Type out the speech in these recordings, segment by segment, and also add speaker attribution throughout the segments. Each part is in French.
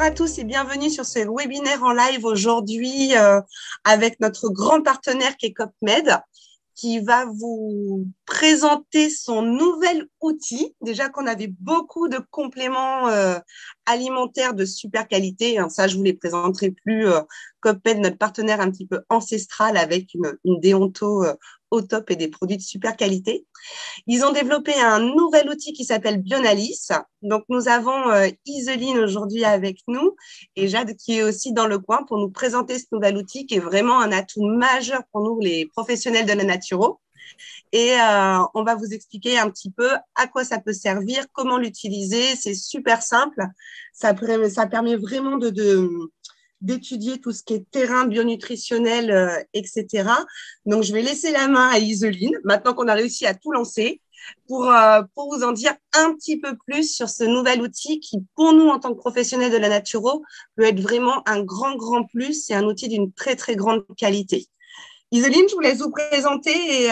Speaker 1: à tous et bienvenue sur ce webinaire en live aujourd'hui avec notre grand partenaire qui est COPMED, qui va vous présenter son nouvel outil. Déjà qu'on avait beaucoup de compléments alimentaires de super qualité. Hein, ça, je ne vous les présenterai plus. COPMED, notre partenaire un petit peu ancestral avec une déonto au top et des produits de super qualité. Ils ont développé un nouvel outil qui s'appelle Bionalis. Donc, nous avons Iseline aujourd'hui avec nous et Jade qui est aussi dans le coin pour nous présenter ce nouvel outil qui est vraiment un atout majeur pour nous, les professionnels de la naturo. Et on va vous expliquer un petit peu à quoi ça peut servir, comment l'utiliser. C'est super simple. Ça permet vraiment d'étudier tout ce qui est terrain bionutritionnel, etc. Donc, je vais laisser la main à Iseline, maintenant qu'on a réussi à tout lancer, pour vous en dire un petit peu plus sur ce nouvel outil qui, pour nous, en tant que professionnels de la naturo, peut être vraiment un grand, grand plus. C'est un outil d'une très, très grande qualité. Iseline, je vous laisse vous présenter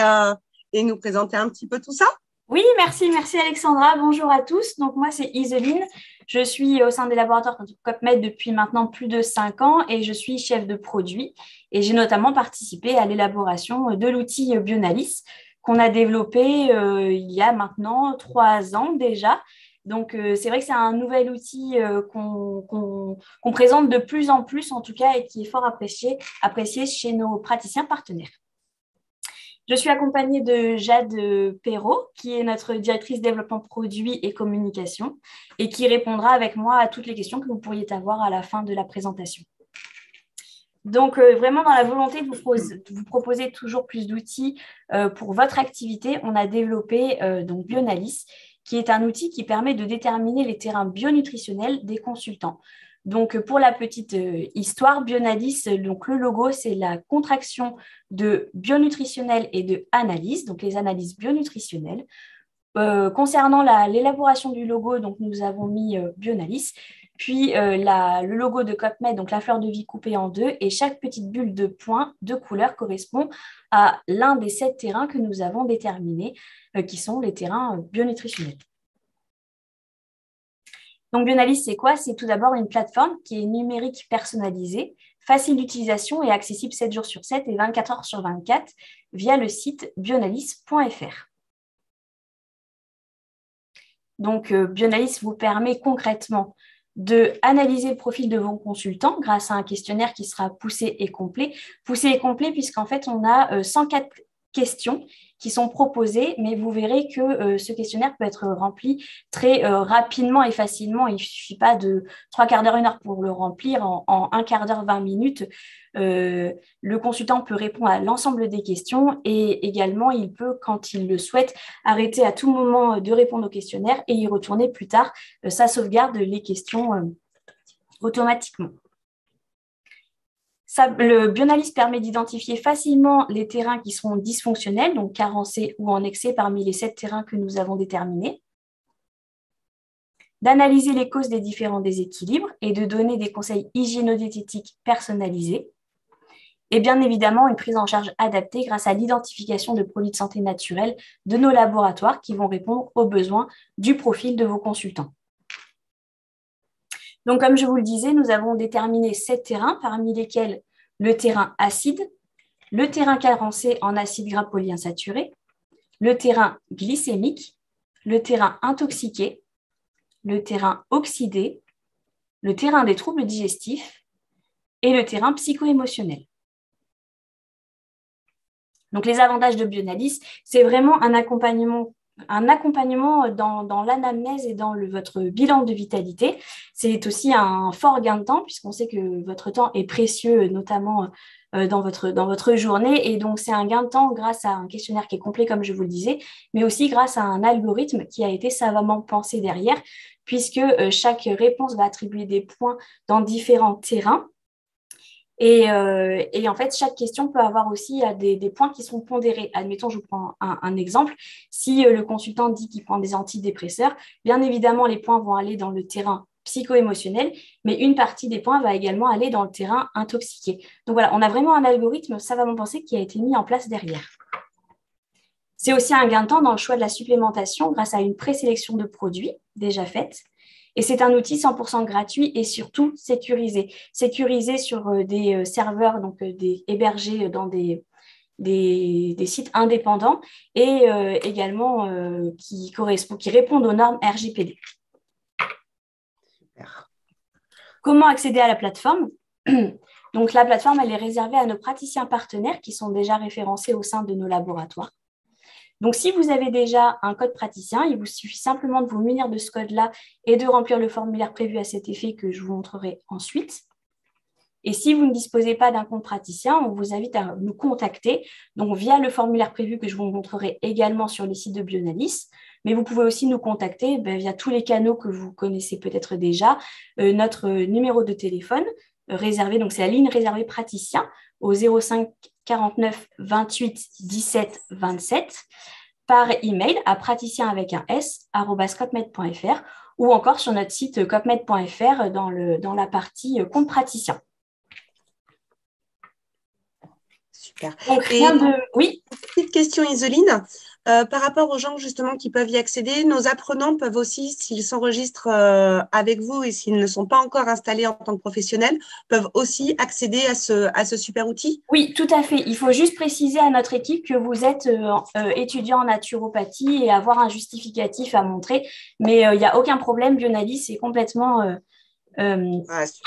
Speaker 1: et nous présenter un petit peu tout ça.
Speaker 2: Oui, merci Alexandra. Bonjour à tous. Donc, moi, c'est Iseline. Je suis au sein des laboratoires COPMED depuis maintenant plus de 5 ans et je suis chef de produit. Et j'ai notamment participé à l'élaboration de l'outil Bionalis qu'on a développé il y a maintenant 3 ans déjà. Donc, c'est vrai que c'est un nouvel outil qu'on présente de plus en plus, en tout cas, et qui est fort apprécié chez nos praticiens partenaires. Je suis accompagnée de Jade Perrault, qui est notre directrice développement produit et communication, et qui répondra avec moi à toutes les questions que vous pourriez avoir à la fin de la présentation. Donc, vraiment dans la volonté de vous proposer toujours plus d'outils pour votre activité, on a développé donc Bionalis, qui est un outil qui permet de déterminer les terrains bionutritionnels des consultants. Donc, pour la petite histoire, Bionalis, donc le logo, c'est la contraction de bionutritionnel et de analyse, donc les analyses bionutritionnelles. Concernant l'élaboration du logo, donc nous avons mis Bionalis, puis le logo de COPMED, donc la fleur de vie coupée en deux, et chaque petite bulle de points de couleur correspond à l'un des 7 terrains que nous avons déterminés, qui sont les terrains bionutritionnels. Donc, Bionalis, c'est quoi? C'est tout d'abord une plateforme qui est numérique personnalisée, facile d'utilisation et accessible 7 jours sur 7 et 24 heures sur 24 via le site bionalis.fr. Donc, Bionalis vous permet concrètement d'analyser le profil de vos consultants grâce à un questionnaire qui sera poussé et complet. Poussé et complet puisqu'en fait, on a 104 questions qui sont proposées, mais vous verrez que ce questionnaire peut être rempli très rapidement et facilement. Il ne suffit pas de 3/4 d'heure, 1 heure pour le remplir. En 1/4 d'heure, 20 minutes, le consultant peut répondre à l'ensemble des questions et également, il peut, quand il le souhaite, arrêter à tout moment de répondre au questionnaire et y retourner plus tard. Ça sauvegarde les questions automatiquement. Le Bionalis permet d'identifier facilement les terrains qui seront dysfonctionnels, donc carencés ou en excès parmi les 7 terrains que nous avons déterminés, d'analyser les causes des différents déséquilibres et de donner des conseils hygiéno-diététiques personnalisés, et bien évidemment une prise en charge adaptée grâce à l'identification de produits de santé naturels de nos laboratoires qui vont répondre aux besoins du profil de vos consultants. Donc, comme je vous le disais, nous avons déterminé 7 terrains, parmi lesquels le terrain acide, le terrain carencé en acides gras polyinsaturés, le terrain glycémique, le terrain intoxiqué, le terrain oxydé, le terrain des troubles digestifs et le terrain psycho-émotionnel. Donc, les avantages de Bionalis, c'est vraiment un accompagnement dans l'anamnèse et dans votre bilan de vitalité. C'est aussi un fort gain de temps puisqu'on sait que votre temps est précieux, notamment dans votre journée. Et donc, c'est un gain de temps grâce à un questionnaire qui est complet, comme je vous le disais, mais aussi grâce à un algorithme qui a été savamment pensé derrière puisque chaque réponse va attribuer des points dans différents terrains. Et en fait, chaque question peut avoir aussi des points qui sont pondérés. Admettons, je vous prends un exemple. Si le consultant dit qu'il prend des antidépresseurs, bien évidemment, les points vont aller dans le terrain psycho-émotionnel, mais une partie des points va également aller dans le terrain intoxiqué. Donc voilà, on a vraiment un algorithme savamment pensé qui a été mis en place derrière. C'est aussi un gain de temps dans le choix de la supplémentation grâce à une présélection de produits déjà faite. Et c'est un outil 100% gratuit et surtout sécurisé. Sécurisé sur des serveurs donc, hébergés dans des sites indépendants et également qui répondent aux normes RGPD.
Speaker 1: Super.
Speaker 2: Comment accéder à la plateforme? Donc, la plateforme, elle est réservée à nos praticiens partenaires qui sont déjà référencés au sein de nos laboratoires. Donc, si vous avez déjà un code praticien, il vous suffit simplement de vous munir de ce code-là et de remplir le formulaire prévu à cet effet que je vous montrerai ensuite. Et si vous ne disposez pas d'un compte praticien, on vous invite à nous contacter donc via le formulaire prévu que je vous montrerai également sur les sites de Bionalis. Mais vous pouvez aussi nous contacter via tous les canaux que vous connaissez peut-être déjà. Notre numéro de téléphone réservé, donc c'est la ligne réservée praticien au 05 49 28 17 27 par email à praticien avec un s @copmed.fr ou encore sur notre site copmed.fr dans la partie compte praticien.
Speaker 1: Super.
Speaker 2: Donc, oui.
Speaker 1: Petite question, Isoline. Par rapport aux gens justement qui peuvent y accéder, nos apprenants peuvent aussi, s'ils s'enregistrent avec vous et s'ils ne sont pas encore installés en tant que professionnels, peuvent aussi accéder à ce super outil?
Speaker 2: Oui, tout à fait. Il faut juste préciser à notre équipe que vous êtes étudiant en naturopathie et avoir un justificatif à montrer. Mais il n'y a aucun problème. Bionalis est complètement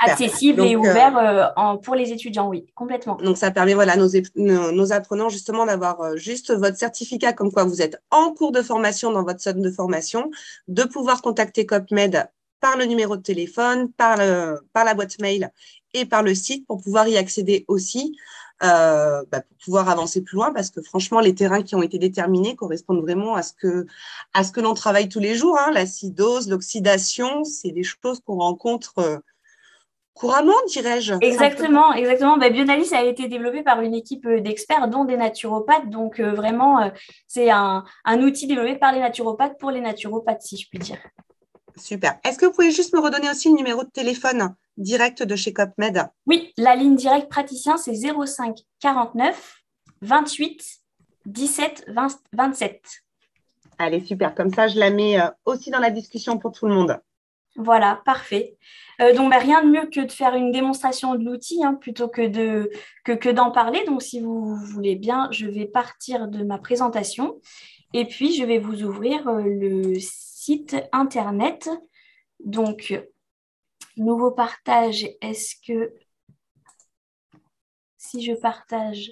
Speaker 2: accessible et ouvert pour les étudiants, oui, complètement.
Speaker 1: Donc, ça permet voilà, nos apprenants justement d'avoir juste votre certificat comme quoi vous êtes en cours de formation dans votre zone de formation, de pouvoir contacter CopMed par le numéro de téléphone, par la boîte mail et par le site pour pouvoir y accéder aussi, pour pouvoir avancer plus loin parce que franchement, les terrains qui ont été déterminés correspondent vraiment à ce que l'on travaille tous les jours. Hein. L'acidose, l'oxydation, c'est des choses qu'on rencontre couramment, dirais-je.
Speaker 2: Exactement, exactement. Bionalis a été développé par une équipe d'experts, dont des naturopathes. Donc, vraiment, c'est un outil développé par les naturopathes pour les naturopathes, si je puis dire.
Speaker 1: Super. Est-ce que vous pouvez juste me redonner aussi le numéro de téléphone direct de chez CopMed?
Speaker 2: Oui, la ligne directe praticien, c'est 05 49 28 17 27.
Speaker 1: Allez, super. Comme ça, je la mets aussi dans la discussion pour tout le monde.
Speaker 2: Voilà, parfait. Donc, rien de mieux que de faire une démonstration de l'outil plutôt que d'en parler. Donc, si vous voulez bien, je vais partir de ma présentation et puis je vais vous ouvrir le site internet. Donc, nouveau partage, est-ce que si je partage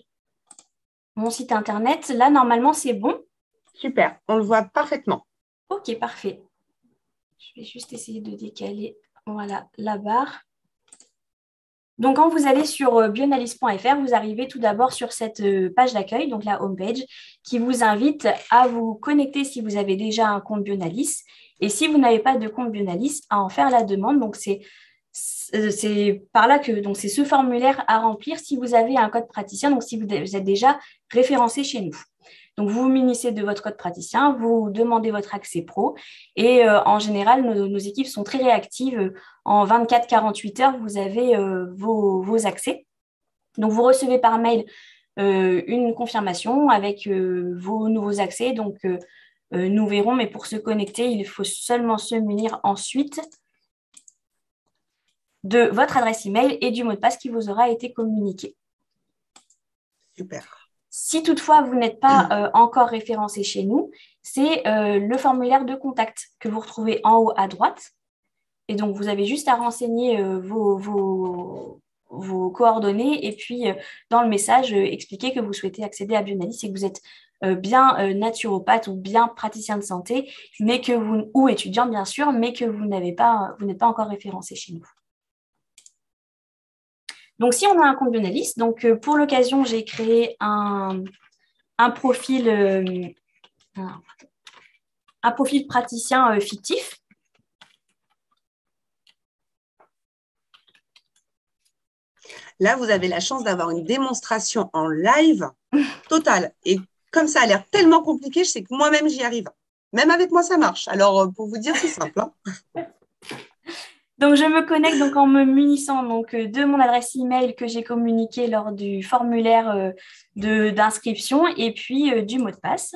Speaker 2: mon site internet, là, normalement, c'est bon?
Speaker 1: Super, on le voit parfaitement.
Speaker 2: Ok, parfait. Je vais juste essayer de décaler voilà, la barre. Donc, quand vous allez sur bionalis.fr, vous arrivez tout d'abord sur cette page d'accueil, donc la homepage, qui vous invite à vous connecter si vous avez déjà un compte Bionalis. Et si vous n'avez pas de compte Bionalis, à en faire la demande. Donc, c'est par là que c'est ce formulaire à remplir si vous avez un code praticien, donc si vous êtes déjà référencé chez nous. Donc, vous vous munissez de votre code praticien, vous demandez votre accès pro et en général, nos équipes sont très réactives. En 24-48 heures, vous avez vos accès. Donc, vous recevez par mail une confirmation avec vos nouveaux accès. Donc, nous verrons, mais pour se connecter, il faut seulement se munir ensuite de votre adresse email et du mot de passe qui vous aura été communiqué.
Speaker 1: Super.
Speaker 2: Si toutefois, vous n'êtes pas encore référencé chez nous, c'est le formulaire de contact que vous retrouvez en haut à droite. Et donc, vous avez juste à renseigner vos coordonnées et puis, dans le message, expliquer que vous souhaitez accéder à Bionalis et que vous êtes bien naturopathe ou bien praticien de santé, mais que ou étudiant, bien sûr, mais que vous n'êtes pas encore référencé chez nous. Donc, si on a un compte Bionalis, donc pour l'occasion, j'ai créé un profil praticien fictif.
Speaker 1: Là, vous avez la chance d'avoir une démonstration en live totale. Et comme ça a l'air tellement compliqué, je sais que moi-même, j'y arrive. Même avec moi, ça marche. Alors, pour vous dire, c'est simple.
Speaker 2: Donc, je me connecte donc, en me munissant de mon adresse email que j'ai communiquée lors du formulaire d'inscription et puis du mot de passe.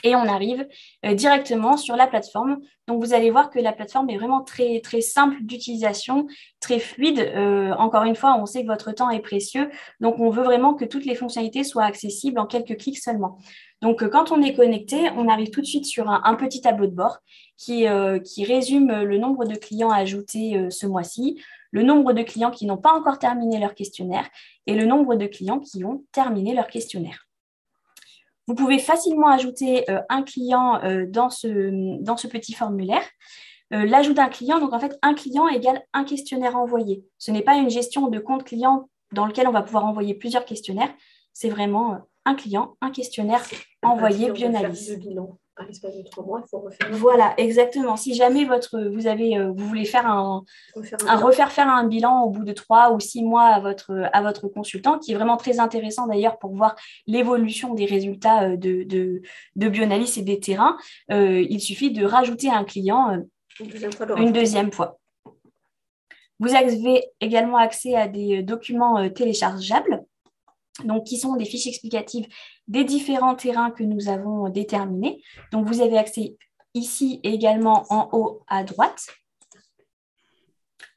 Speaker 2: et on arrive directement sur la plateforme. Donc, vous allez voir que la plateforme est vraiment très, très simple d'utilisation, très fluide. Encore une fois, on sait que votre temps est précieux, donc on veut vraiment que toutes les fonctionnalités soient accessibles en quelques clics seulement. Donc, quand on est connecté, on arrive tout de suite sur un petit tableau de bord qui résume le nombre de clients ajoutés ce mois-ci, le nombre de clients qui n'ont pas encore terminé leur questionnaire et le nombre de clients qui ont terminé leur questionnaire. Vous pouvez facilement ajouter un client dans ce petit formulaire. L'ajout d'un client, donc en fait, un client égale un questionnaire envoyé. Ce n'est pas une gestion de compte client dans lequel on va pouvoir envoyer plusieurs questionnaires. C'est vraiment un client, un questionnaire envoyé Bionalis.
Speaker 1: À l'espace de 3 mois, il faut refaire.
Speaker 2: Voilà, exactement. Si jamais vous voulez faire refaire faire un bilan au bout de 3 ou 6 mois à votre consultant, qui est vraiment très intéressant d'ailleurs pour voir l'évolution des résultats de Bionalis et des terrains, il suffit de rajouter un client une deuxième fois. Vous avez également accès à des documents téléchargeables, donc qui sont des fiches explicatives des différents terrains que nous avons déterminés. Donc, vous avez accès ici également en haut à droite.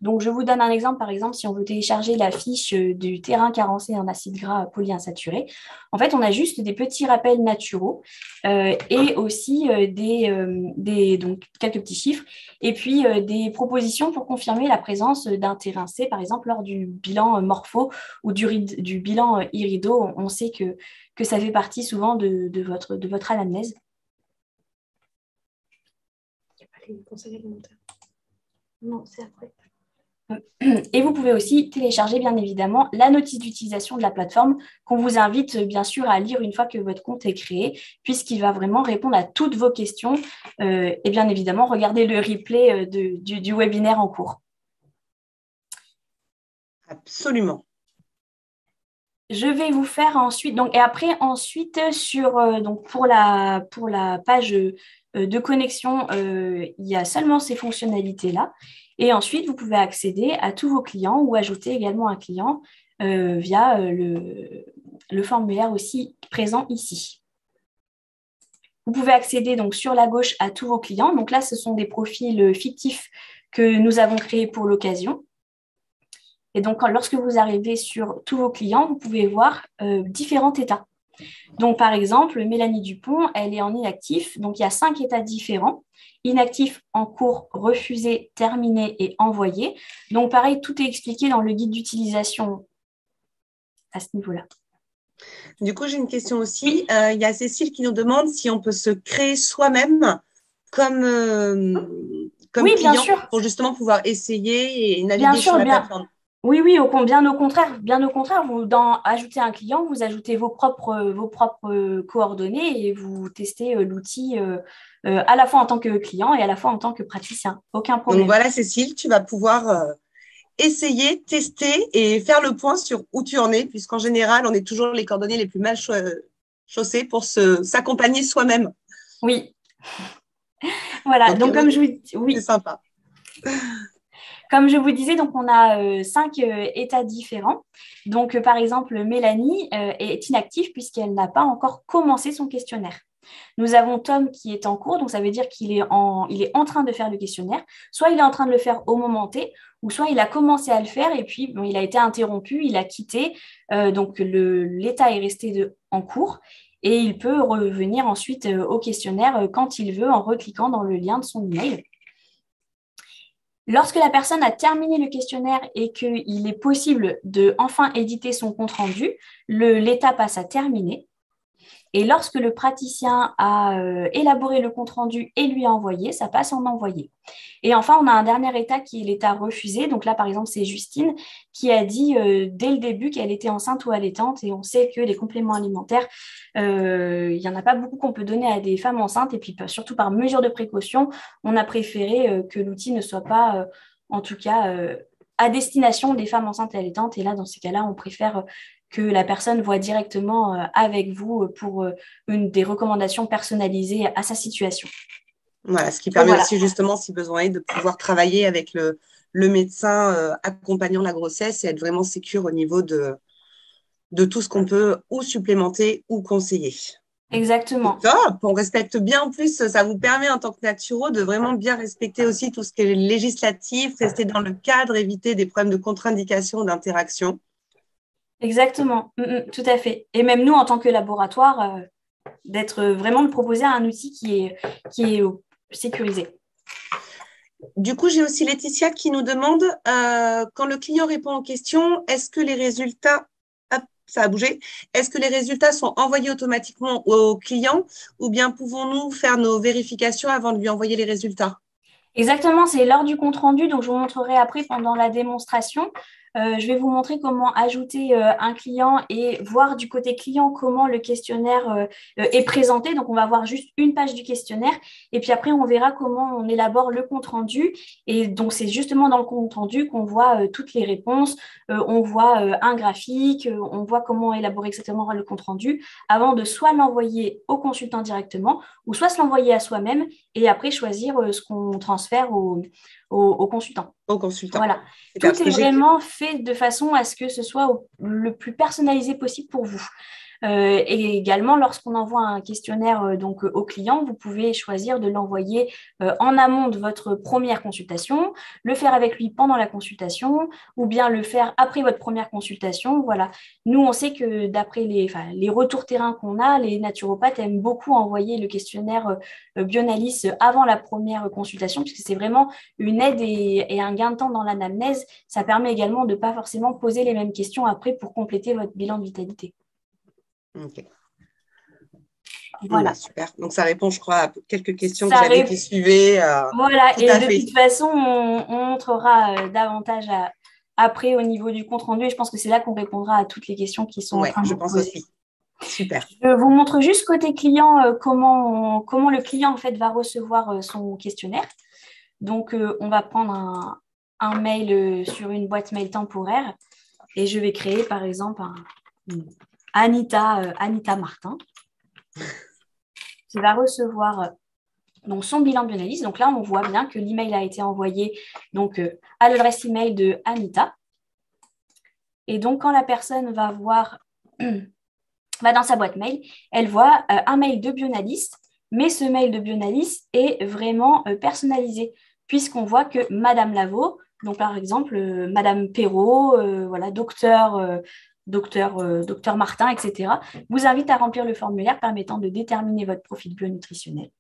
Speaker 2: Donc, je vous donne un exemple. Par exemple, si on veut télécharger la fiche du terrain carencé en acide gras polyinsaturé, en fait, on a juste des petits rappels naturaux et aussi donc, quelques petits chiffres et puis des propositions pour confirmer la présence d'un terrain C, par exemple, lors du bilan morpho ou du bilan irido. On sait que ça fait partie souvent de votre anamnèse.
Speaker 1: Il n'y a pas les conseils alimentaires. Non, c'est après.
Speaker 2: Et vous pouvez aussi télécharger, bien évidemment, la notice d'utilisation de la plateforme qu'on vous invite, bien sûr, à lire une fois que votre compte est créé, puisqu'il va vraiment répondre à toutes vos questions. Et bien évidemment, regardez le replay du webinaire en cours.
Speaker 1: Absolument.
Speaker 2: Je vais vous faire ensuite, pour la page de connexion, il y a seulement ces fonctionnalités-là. Et ensuite, vous pouvez accéder à tous vos clients ou ajouter également un client via le formulaire aussi présent ici. Vous pouvez accéder donc sur la gauche à tous vos clients. Donc là, ce sont des profils fictifs que nous avons créés pour l'occasion. Et donc, lorsque vous arrivez sur tous vos clients, vous pouvez voir différents états. Donc, par exemple, Mélanie Dupont, elle est en inactif. Donc, il y a 5 états différents. Inactif, en cours, refusé, terminé et envoyé. Donc, pareil, tout est expliqué dans le guide d'utilisation à ce niveau-là.
Speaker 1: Du coup, j'ai une question aussi. Il y a Cécile qui nous demande si on peut se créer soi-même comme
Speaker 2: oui,
Speaker 1: client
Speaker 2: bien sûr.
Speaker 1: pour justement pouvoir essayer et naviguer sur la plateforme.
Speaker 2: Oui, bien au contraire. Vous, ajouter un client, vous ajoutez vos propres coordonnées et vous testez l'outil à la fois en tant que client et à la fois en tant que praticien. Aucun problème.
Speaker 1: Donc voilà, Cécile, tu vas pouvoir essayer, tester et faire le point sur où tu en es, puisqu'en général, on est toujours les coordonnées les plus mal chaussées pour s'accompagner soi-même.
Speaker 2: Oui. Voilà, donc comme je vous dis, oui.
Speaker 1: C'est sympa.
Speaker 2: Comme je vous disais, donc on a 5 états différents. Donc, par exemple, Mélanie est inactive puisqu'elle n'a pas encore commencé son questionnaire. Nous avons Tom qui est en cours, donc ça veut dire qu'il est en train de faire le questionnaire. Soit il est en train de le faire au moment T, ou soit il a commencé à le faire et puis il a été interrompu, il a quitté. Donc, l'état est resté en cours. Et il peut revenir ensuite au questionnaire quand il veut en recliquant dans le lien de son email. Lorsque la personne a terminé le questionnaire et qu'il est possible de enfin éditer son compte-rendu, l'état passe à terminer. Et lorsque le praticien a élaboré le compte-rendu et lui a envoyé, ça passe en envoyé. Et enfin, on a un dernier état qui est l'état refusé. Donc là, par exemple, c'est Justine qui a dit dès le début qu'elle était enceinte ou allaitante. Et on sait que les compléments alimentaires, il n'y en a pas beaucoup qu'on peut donner à des femmes enceintes. Et puis, surtout par mesure de précaution, on a préféré que l'outil ne soit pas, en tout cas, à destination des femmes enceintes et allaitantes. Et là, dans ces cas-là, on préfère que la personne voit directement avec vous pour des recommandations personnalisées à sa situation.
Speaker 1: Voilà, ce qui permet aussi justement, si besoin est, de pouvoir travailler avec le médecin accompagnant la grossesse et être vraiment sécure au niveau de tout ce qu'on peut ou supplémenter ou conseiller.
Speaker 2: Exactement.
Speaker 1: C'est top, on respecte bien. En plus, ça vous permet en tant que naturo de vraiment bien respecter aussi tout ce qui est législatif, rester dans le cadre, éviter des problèmes de contre-indication, d'interaction.
Speaker 2: Exactement. Tout à fait. Et même nous, en tant que laboratoire, d'être vraiment de proposer un outil qui est sécurisé.
Speaker 1: Du coup, j'ai aussi Laetitia qui nous demande, quand le client répond aux questions, est-ce que les résultats, hop, ça a bougé, est-ce que les résultats sont envoyés automatiquement au client ou bien pouvons-nous faire nos vérifications avant de lui envoyer les résultats?
Speaker 2: Exactement, c'est lors du compte-rendu, donc je vous montrerai après pendant la démonstration. Je vais vous montrer comment ajouter un client et voir du côté client comment le questionnaire est présenté. Donc, on va voir juste une page du questionnaire et puis après, on verra comment on élabore le compte-rendu. Et donc, c'est justement dans le compte-rendu qu'on voit toutes les réponses, on voit un graphique, on voit comment élaborer exactement le compte-rendu avant de soit l'envoyer au consultant directement ou soit se l'envoyer à soi-même et après choisir ce qu'on transfère au consultant.
Speaker 1: Au consultant.
Speaker 2: Voilà.
Speaker 1: Parce
Speaker 2: Tout est vraiment fait de façon à ce que ce soit le plus personnalisé possible pour vous. Et également, lorsqu'on envoie un questionnaire donc, au client, vous pouvez choisir de l'envoyer en amont de votre première consultation, le faire avec lui pendant la consultation ou bien le faire après votre première consultation. Voilà. Nous, on sait que d'après les retours terrain qu'on a, les naturopathes aiment beaucoup envoyer le questionnaire Bionalis avant la première consultation, puisque c'est vraiment une aide et un gain de temps dans l'anamnèse. Ça permet également de ne pas forcément poser les mêmes questions après pour compléter votre bilan de vitalité.
Speaker 1: Ok.
Speaker 2: Voilà.
Speaker 1: Super. Donc, ça répond, je crois, à quelques questions que j'avais qui suivaient.
Speaker 2: Voilà.
Speaker 1: Tout
Speaker 2: Et
Speaker 1: à
Speaker 2: de
Speaker 1: fait.
Speaker 2: toute façon, on montrera davantage après au niveau du compte-rendu. Et je pense que c'est là qu'on répondra à toutes les questions qui sont en
Speaker 1: Ouais,
Speaker 2: train de
Speaker 1: je
Speaker 2: vous
Speaker 1: pense
Speaker 2: poser.
Speaker 1: aussi. Super.
Speaker 2: Je vous montre juste côté client comment le client en fait, va recevoir son questionnaire. Donc, on va prendre un mail sur une boîte mail temporaire et je vais créer par exemple Anita Martin qui va recevoir donc son bilan de Bionalis. Donc là, on voit bien que l'email a été envoyé donc, à l'adresse email de Anita. Et donc, quand la personne va voir, va dans sa boîte mail, elle voit un mail de Bionalis, mais ce mail de Bionalis est vraiment personnalisé, puisqu'on voit que Madame Lavaux, donc par exemple, Madame Perrault, voilà, docteur Martin, etc., vous invite à remplir le formulaire permettant de déterminer votre profil bionutritionnel.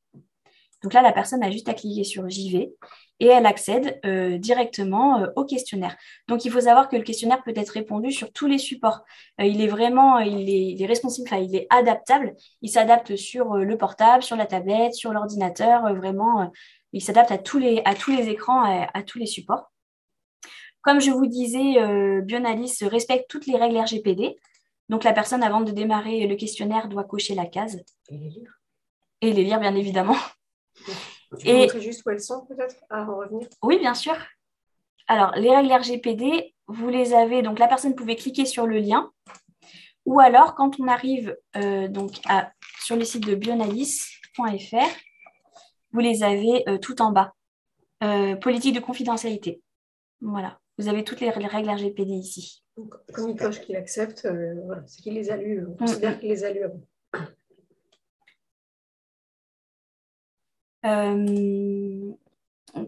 Speaker 2: Donc là, la personne a juste à cliquer sur J'y vais et elle accède directement au questionnaire. Donc, il faut savoir que le questionnaire peut être répondu sur tous les supports. Il est responsive, il est adaptable. Il s'adapte sur le portable, sur la tablette, sur l'ordinateur. Vraiment, il s'adapte à tous les écrans, à tous les supports. Comme je vous disais, Bionalis respecte toutes les règles RGPD. Donc, la personne, avant de démarrer le questionnaire, doit cocher la case.
Speaker 3: Et les lire.
Speaker 2: Et les lire, bien évidemment.
Speaker 3: Tu peux montrer juste où elles sont, peut-être, à revenir?
Speaker 2: Oui, bien sûr. Alors, les règles RGPD, vous les avez. Donc, la personne pouvait cliquer sur le lien. Ou alors, quand on arrive sur le site de bionalis.fr, vous les avez tout en bas. Politique de confidentialité. Voilà. Vous avez toutes les règles RGPD ici.
Speaker 3: Donc, comme il coche qu'il accepte, voilà, c'est qu'il les a lus. On considère qu'il les a lus avant.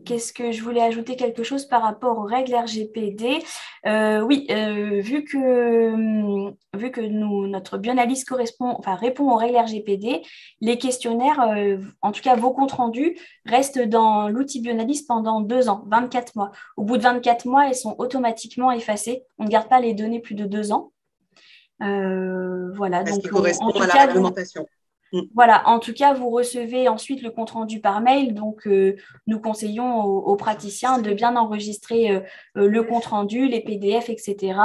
Speaker 2: Qu'est-ce que je voulais ajouter quelque chose par rapport aux règles RGPD? Oui, vu que notre bioanalyse répond aux règles RGPD, les questionnaires, en tout cas vos comptes rendus, restent dans l'outil bioanalyse pendant 2 ans, 24 mois. Au bout de 24 mois, elles sont automatiquement effacées. On ne garde pas les données plus de 2 ans. Voilà.
Speaker 1: Parce
Speaker 2: donc,
Speaker 1: qu'il correspond à la réglementation.
Speaker 2: Voilà, en tout cas, vous recevez ensuite le compte-rendu par mail. Donc, nous conseillons aux praticiens de bien enregistrer le compte-rendu, les PDF, etc.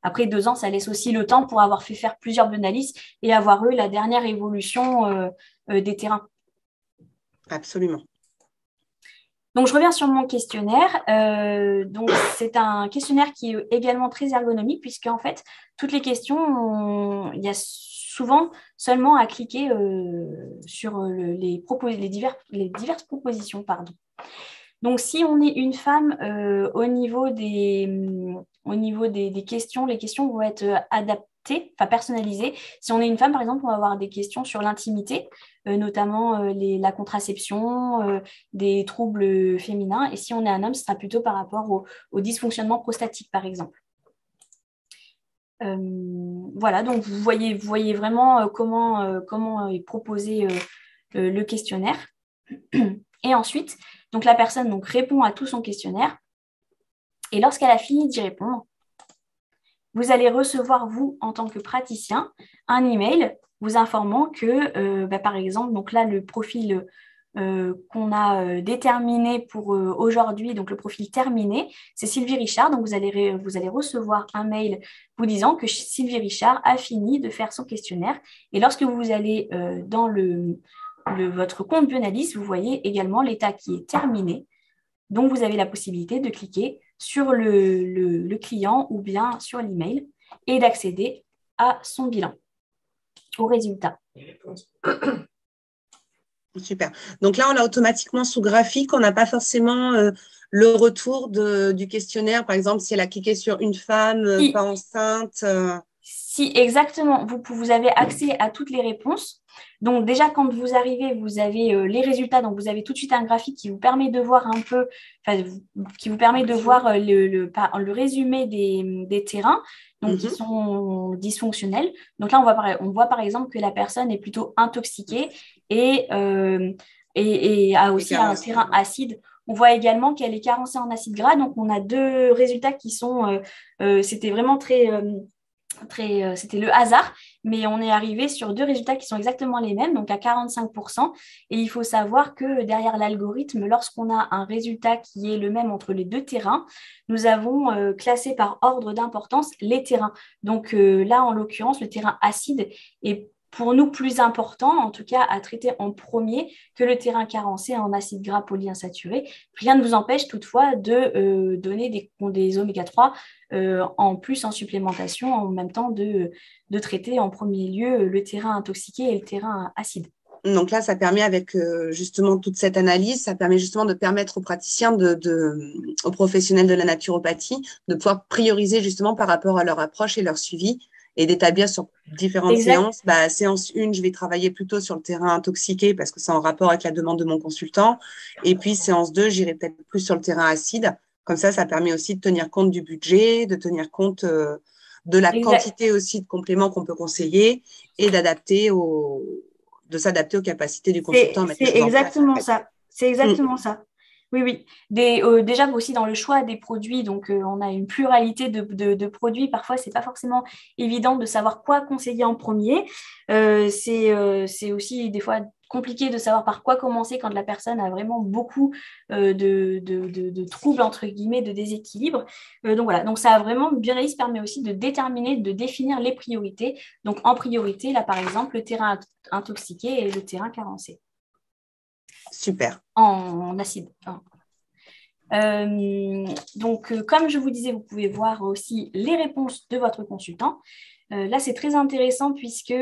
Speaker 2: Après 2 ans, ça laisse aussi le temps pour avoir fait faire plusieurs bioanalyses et avoir eu la dernière évolution des terrains.
Speaker 1: Absolument. Donc,
Speaker 2: je reviens sur mon questionnaire. Donc, c'est un questionnaire qui est également très ergonomique puisque, en fait, toutes les questions, il y a souvent seulement à cliquer sur les diverses propositions. Pardon. Donc, si on est une femme, au niveau des questions, les questions vont être enfin personnalisé. Si on est une femme, par exemple, on va avoir des questions sur l'intimité, notamment la contraception, des troubles féminins. Et si on est un homme, ce sera plutôt par rapport au dysfonctionnement prostatique, par exemple. Voilà, donc vous voyez vraiment comment est proposé le questionnaire. Et ensuite, donc la personne donc, répond à tout son questionnaire. Et lorsqu'elle a fini d'y répondre, vous allez recevoir, vous, en tant que praticien, un email vous informant que, par exemple, donc là, le profil qu'on a déterminé pour aujourd'hui, donc le profil terminé, c'est Sylvie Richard. Donc, vous allez recevoir un mail vous disant que Sylvie Richard a fini de faire son questionnaire. Et lorsque vous allez dans votre compte Bionalis, vous voyez également l'état qui est terminé. Donc, vous avez la possibilité de cliquer sur le client ou bien sur l'email et d'accéder à son bilan, aux résultats.
Speaker 1: Super. Donc là, on a automatiquement sous graphique, on n'a pas forcément le retour du questionnaire. Par exemple, si elle a cliqué sur une femme pas enceinte.
Speaker 2: Si, exactement. Vous avez accès à toutes les réponses. Donc déjà, quand vous arrivez, vous avez les résultats. Donc, vous avez tout de suite un graphique qui vous permet de voir un peu, qui vous permet de voir le résumé des terrains donc, qui sont dysfonctionnels. Donc là, on voit par exemple que la personne est plutôt intoxiquée et a aussi un terrain acide. On voit également qu'elle est carencée en acide gras. Donc, on a deux résultats qui sont… c'était vraiment c'était le hasard, mais on est arrivé sur deux résultats qui sont exactement les mêmes, donc à 45%. Et il faut savoir que derrière l'algorithme, lorsqu'on a un résultat qui est le même entre les deux terrains, nous avons classé par ordre d'importance les terrains. Donc là, en l'occurrence, le terrain acide est pour nous plus important, en tout cas à traiter en premier, que le terrain carencé en acide gras polyinsaturé. Rien ne vous empêche toutefois de donner des oméga-3 en plus en supplémentation, en même temps de traiter en premier lieu le terrain intoxiqué et le terrain acide.
Speaker 1: Donc là, ça permet avec justement toute cette analyse, ça permet justement de permettre aux praticiens, aux professionnels de la naturopathie, de pouvoir prioriser justement par rapport à leur approche et leur suivi et d'établir sur différentes séances. Séance 1, je vais travailler plutôt sur le terrain intoxiqué parce que c'est en rapport avec la demande de mon consultant. Et puis, séance 2, j'irai peut-être plus sur le terrain acide. Comme ça permet aussi de tenir compte du budget, de tenir compte de la quantité aussi de compléments qu'on peut conseiller et de s'adapter aux capacités du consultant.
Speaker 2: C'est exactement ça. C'est exactement ça. Oui, oui. Déjà aussi dans le choix des produits, donc on a une pluralité de produits. Parfois, ce n'est pas forcément évident de savoir quoi conseiller en premier. C'est aussi des fois compliqué de savoir par quoi commencer quand la personne a vraiment beaucoup de troubles, entre guillemets, de déséquilibre. Donc voilà, donc ça a vraiment, Bionalis permet aussi de déterminer, de définir les priorités. Donc en priorité, là par exemple, le terrain intoxiqué et le terrain carencé.
Speaker 1: Super.
Speaker 2: En acide. Donc, comme je vous disais, vous pouvez voir aussi les réponses de votre consultant. Là, c'est très intéressant puisque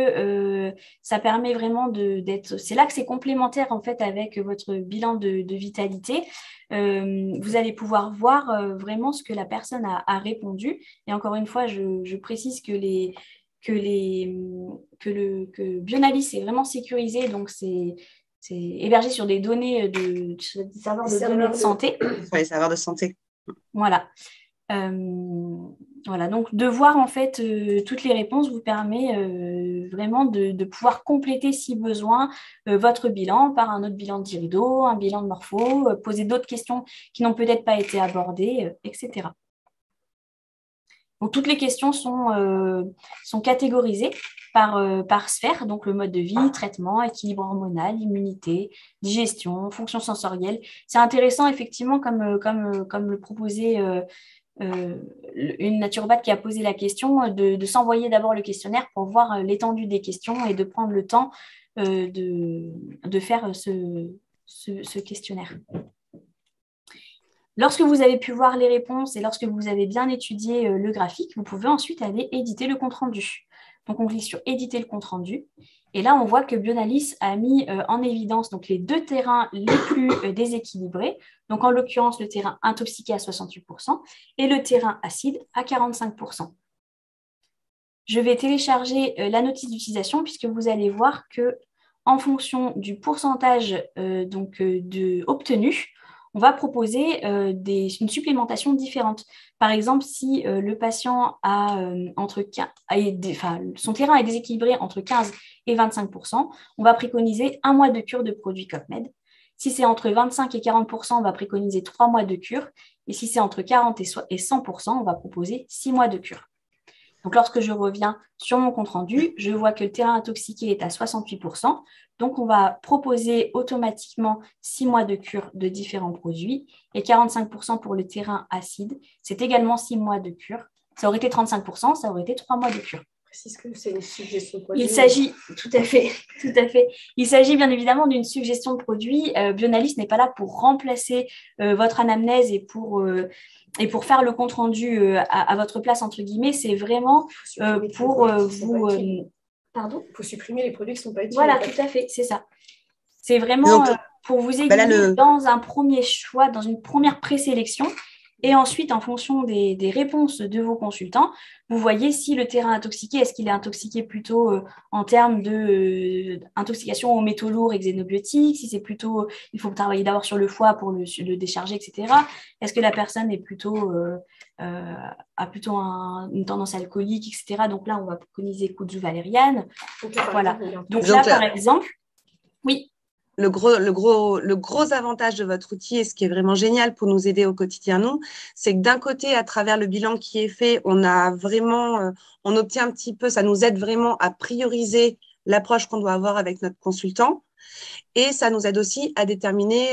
Speaker 2: ça permet vraiment d'être… C'est là que c'est complémentaire en fait avec votre bilan de vitalité. Vous allez pouvoir voir vraiment ce que la personne a répondu. Et encore une fois, je précise que Bionalis est vraiment sécurisé, donc c'est hébergé sur des données sur des serveurs de données de santé.
Speaker 1: Sur les serveurs de santé.
Speaker 2: Voilà. Voilà. Donc, de voir en fait toutes les réponses vous permet vraiment de pouvoir compléter, si besoin, votre bilan par un autre bilan d'irido, un bilan de morpho, poser d'autres questions qui n'ont peut-être pas été abordées, etc. Donc, toutes les questions sont catégorisées par sphère, donc le mode de vie, traitement, équilibre hormonal, immunité, digestion, fonction sensorielle. C'est intéressant, effectivement, comme le proposait une naturopathe qui a posé la question, de s'envoyer d'abord le questionnaire pour voir l'étendue des questions et de prendre le temps de faire ce questionnaire. Lorsque vous avez pu voir les réponses et lorsque vous avez bien étudié le graphique, vous pouvez ensuite aller éditer le compte-rendu. Donc, on clique sur « Éditer le compte-rendu ». Et là, on voit que Bionalis a mis en évidence donc, les deux terrains les plus déséquilibrés. Donc, en l'occurrence, le terrain intoxiqué à 68% et le terrain acide à 45%. je vais télécharger la notice d'utilisation puisque vous allez voir que en fonction du pourcentage obtenu, on va proposer une supplémentation différente. Par exemple, si le patient son terrain est déséquilibré entre 15 et 25%, on va préconiser 1 mois de cure de produits CopMed. Si c'est entre 25 et 40%, on va préconiser 3 mois de cure. Et si c'est entre 40 et 100%, on va proposer 6 mois de cure. Donc, lorsque je reviens sur mon compte-rendu, je vois que le terrain intoxiqué est à 68%. Donc, on va proposer automatiquement 6 mois de cure de différents produits et 45% pour le terrain acide. C'est également 6 mois de cure. Ça aurait été 35%, ça aurait été 3 mois de cure.
Speaker 3: Précise que c'est une suggestion de produit.
Speaker 2: Il s'agit, tout à fait. Il s'agit bien évidemment d'une suggestion de produit. Bionalis n'est pas là pour remplacer votre anamnèse et pour faire le compte-rendu à votre place, entre guillemets. C'est vraiment pour vous...
Speaker 3: Pardon ? Il faut supprimer les produits qui ne sont pas utiles.
Speaker 2: Voilà, tout à fait, c'est ça. C'est vraiment pour vous aiguiller dans un premier choix, dans une première présélection. Et ensuite, en fonction des réponses de vos consultants, vous voyez si le terrain intoxiqué, est-ce qu'il est intoxiqué plutôt en termes d'intoxication aux métaux lourds et xénobiotiques, si c'est plutôt, il faut travailler d'abord sur le foie pour le décharger, etc. Est-ce que la personne est a plutôt une tendance alcoolique, etc. Donc là, on va préconiser kudzu valériane. Voilà. Donc là, par exemple, oui.
Speaker 1: Le gros avantage de votre outil et ce qui est vraiment génial pour nous aider au quotidien, nous, c'est que d'un côté, à travers le bilan qui est fait, on obtient un petit peu, ça nous aide vraiment à prioriser l'approche qu'on doit avoir avec notre consultant et ça nous aide aussi à déterminer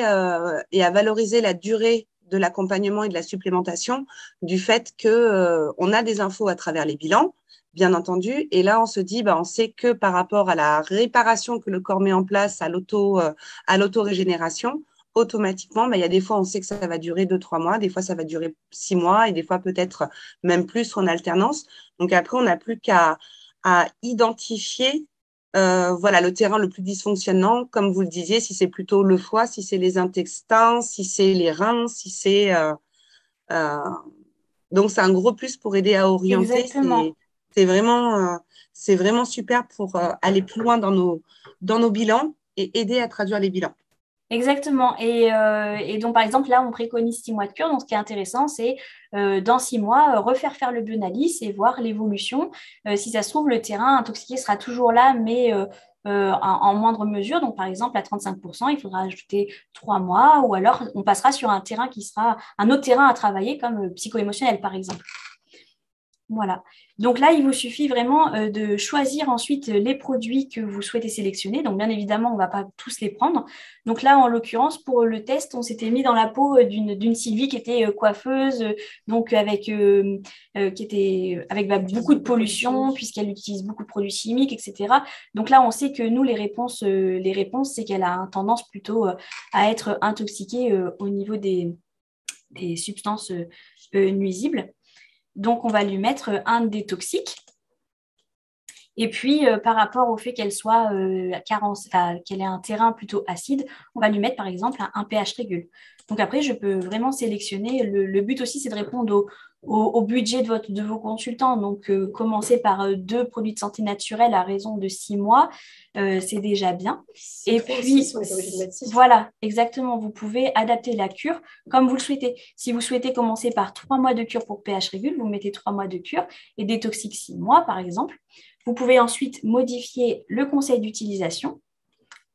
Speaker 1: et à valoriser la durée de l'accompagnement et de la supplémentation du fait qu'on a des infos à travers les bilans, bien entendu. Et là, on se dit, on sait que par rapport à la réparation que le corps met en place à l'auto-régénération, automatiquement, il y a des fois, on sait que ça va durer 2-3 mois, des fois, ça va durer 6 mois et des fois, peut-être même plus en alternance. Donc, après, on n'a plus qu'à identifier le terrain le plus dysfonctionnant, comme vous le disiez, si c'est plutôt le foie, si c'est les intestins, si c'est les reins, si c'est… donc, c'est un gros plus pour aider à orienter.
Speaker 2: Exactement.
Speaker 1: C'est vraiment super pour aller plus loin dans nos bilans et aider à traduire les bilans.
Speaker 2: Exactement. Et donc, par exemple, là, on préconise 6 mois de cure. Donc, ce qui est intéressant, c'est dans 6 mois, faire le Bionalis et voir l'évolution. Si ça se trouve, le terrain intoxiqué sera toujours là, mais en moindre mesure. Donc, par exemple, à 35%, il faudra ajouter 3 mois ou alors on passera sur un terrain qui sera un autre terrain à travailler, comme psycho-émotionnel, par exemple. Voilà. Donc là, il vous suffit vraiment de choisir ensuite les produits que vous souhaitez sélectionner. Donc, bien évidemment, on ne va pas tous les prendre. Donc là, en l'occurrence, pour le test, on s'était mis dans la peau d'une Sylvie qui était coiffeuse, donc avec beaucoup de pollution, puisqu'elle utilise beaucoup de produits chimiques, etc. Donc là, on sait que nous, les réponses c'est qu'elle a une tendance plutôt à être intoxiquée au niveau des substances nuisibles. Donc, on va lui mettre un détoxique. Et puis, par rapport au fait qu'elle soit qu'elle ait un terrain plutôt acide, on va lui mettre, par exemple, un pH régule. Donc, après, je peux vraiment sélectionner. Le but aussi, c'est de répondre au budget de vos consultants. Donc, commencer par 2 produits de santé naturelle à raison de 6 mois, c'est déjà bien. Et puis, voilà, exactement. Vous pouvez adapter la cure comme vous le souhaitez. Si vous souhaitez commencer par 3 mois de cure pour pH régule, vous mettez 3 mois de cure et détoxique 6 mois, par exemple. Vous pouvez ensuite modifier le conseil d'utilisation,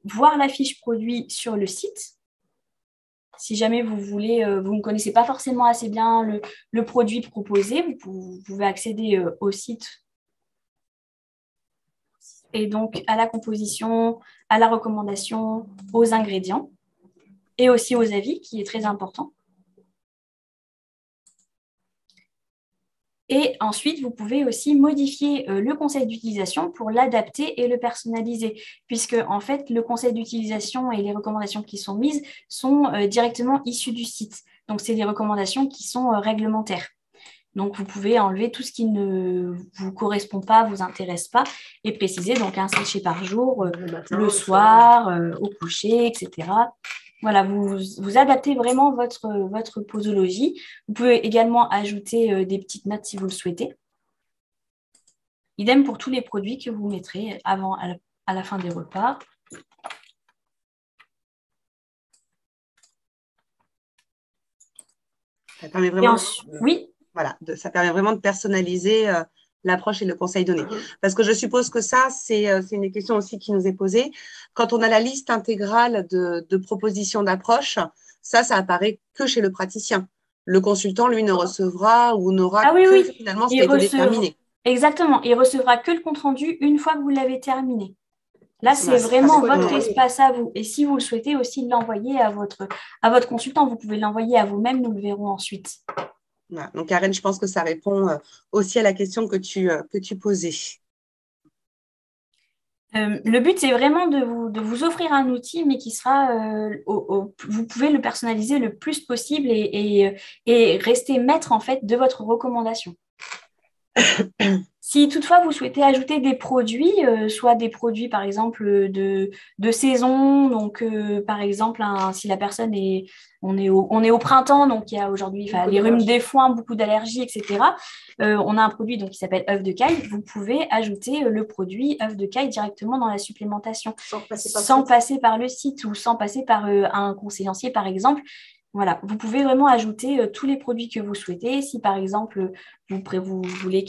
Speaker 2: voir la fiche produit sur le site. Si jamais vous voulez, vous ne connaissez pas forcément assez bien le produit proposé, vous pouvez accéder au site et donc à la composition, à la recommandation, aux ingrédients et aussi aux avis, qui est très important. Et ensuite, vous pouvez aussi modifier le conseil d'utilisation pour l'adapter et le personnaliser, puisque en fait, le conseil d'utilisation et les recommandations qui sont mises sont directement issues du site. Donc, c'est des recommandations qui sont réglementaires. Donc, vous pouvez enlever tout ce qui ne vous correspond pas, vous intéresse pas, et préciser donc un sachet par jour, le soir, au coucher, etc. Voilà, vous adaptez vraiment votre posologie. Vous pouvez également ajouter des petites notes si vous le souhaitez. Idem pour tous les produits que vous mettrez à la fin des repas.
Speaker 1: Ça permet vraiment,
Speaker 2: oui.
Speaker 1: Voilà, ça permet vraiment de personnaliser l'approche et le conseil donné. Parce que je suppose que ça, c'est une question aussi qui nous est posée. Quand on a la liste intégrale de propositions d'approche, ça apparaît que chez le praticien. Le consultant, lui, ne recevra ou n'aura que finalement ce qui a été déterminé.
Speaker 2: Exactement. Il recevra que le compte-rendu une fois que vous l'avez terminé. Là, c'est vraiment votre espace à vous. Et si vous le souhaitez aussi l'envoyer à votre consultant, vous pouvez l'envoyer à vous-même, nous le verrons ensuite.
Speaker 1: Voilà. Donc, Karen, je pense que ça répond aussi à la question que tu posais.
Speaker 2: Le but, c'est vraiment de vous offrir un outil, mais qui sera, vous pouvez le personnaliser le plus possible et rester maître, en fait, de votre recommandation. Si toutefois vous souhaitez ajouter des produits, soit des produits par exemple de saison, donc par exemple si la personne on est au printemps, donc il y a aujourd'hui les rhumes des foins, beaucoup d'allergies, etc. On a un produit donc, qui s'appelle œuf de caille. Vous pouvez ajouter le produit œuf de caille directement dans la supplémentation, sans passer par le site ou sans passer par un conseiller par exemple. Voilà, vous pouvez vraiment ajouter tous les produits que vous souhaitez. Si par exemple, vous voulez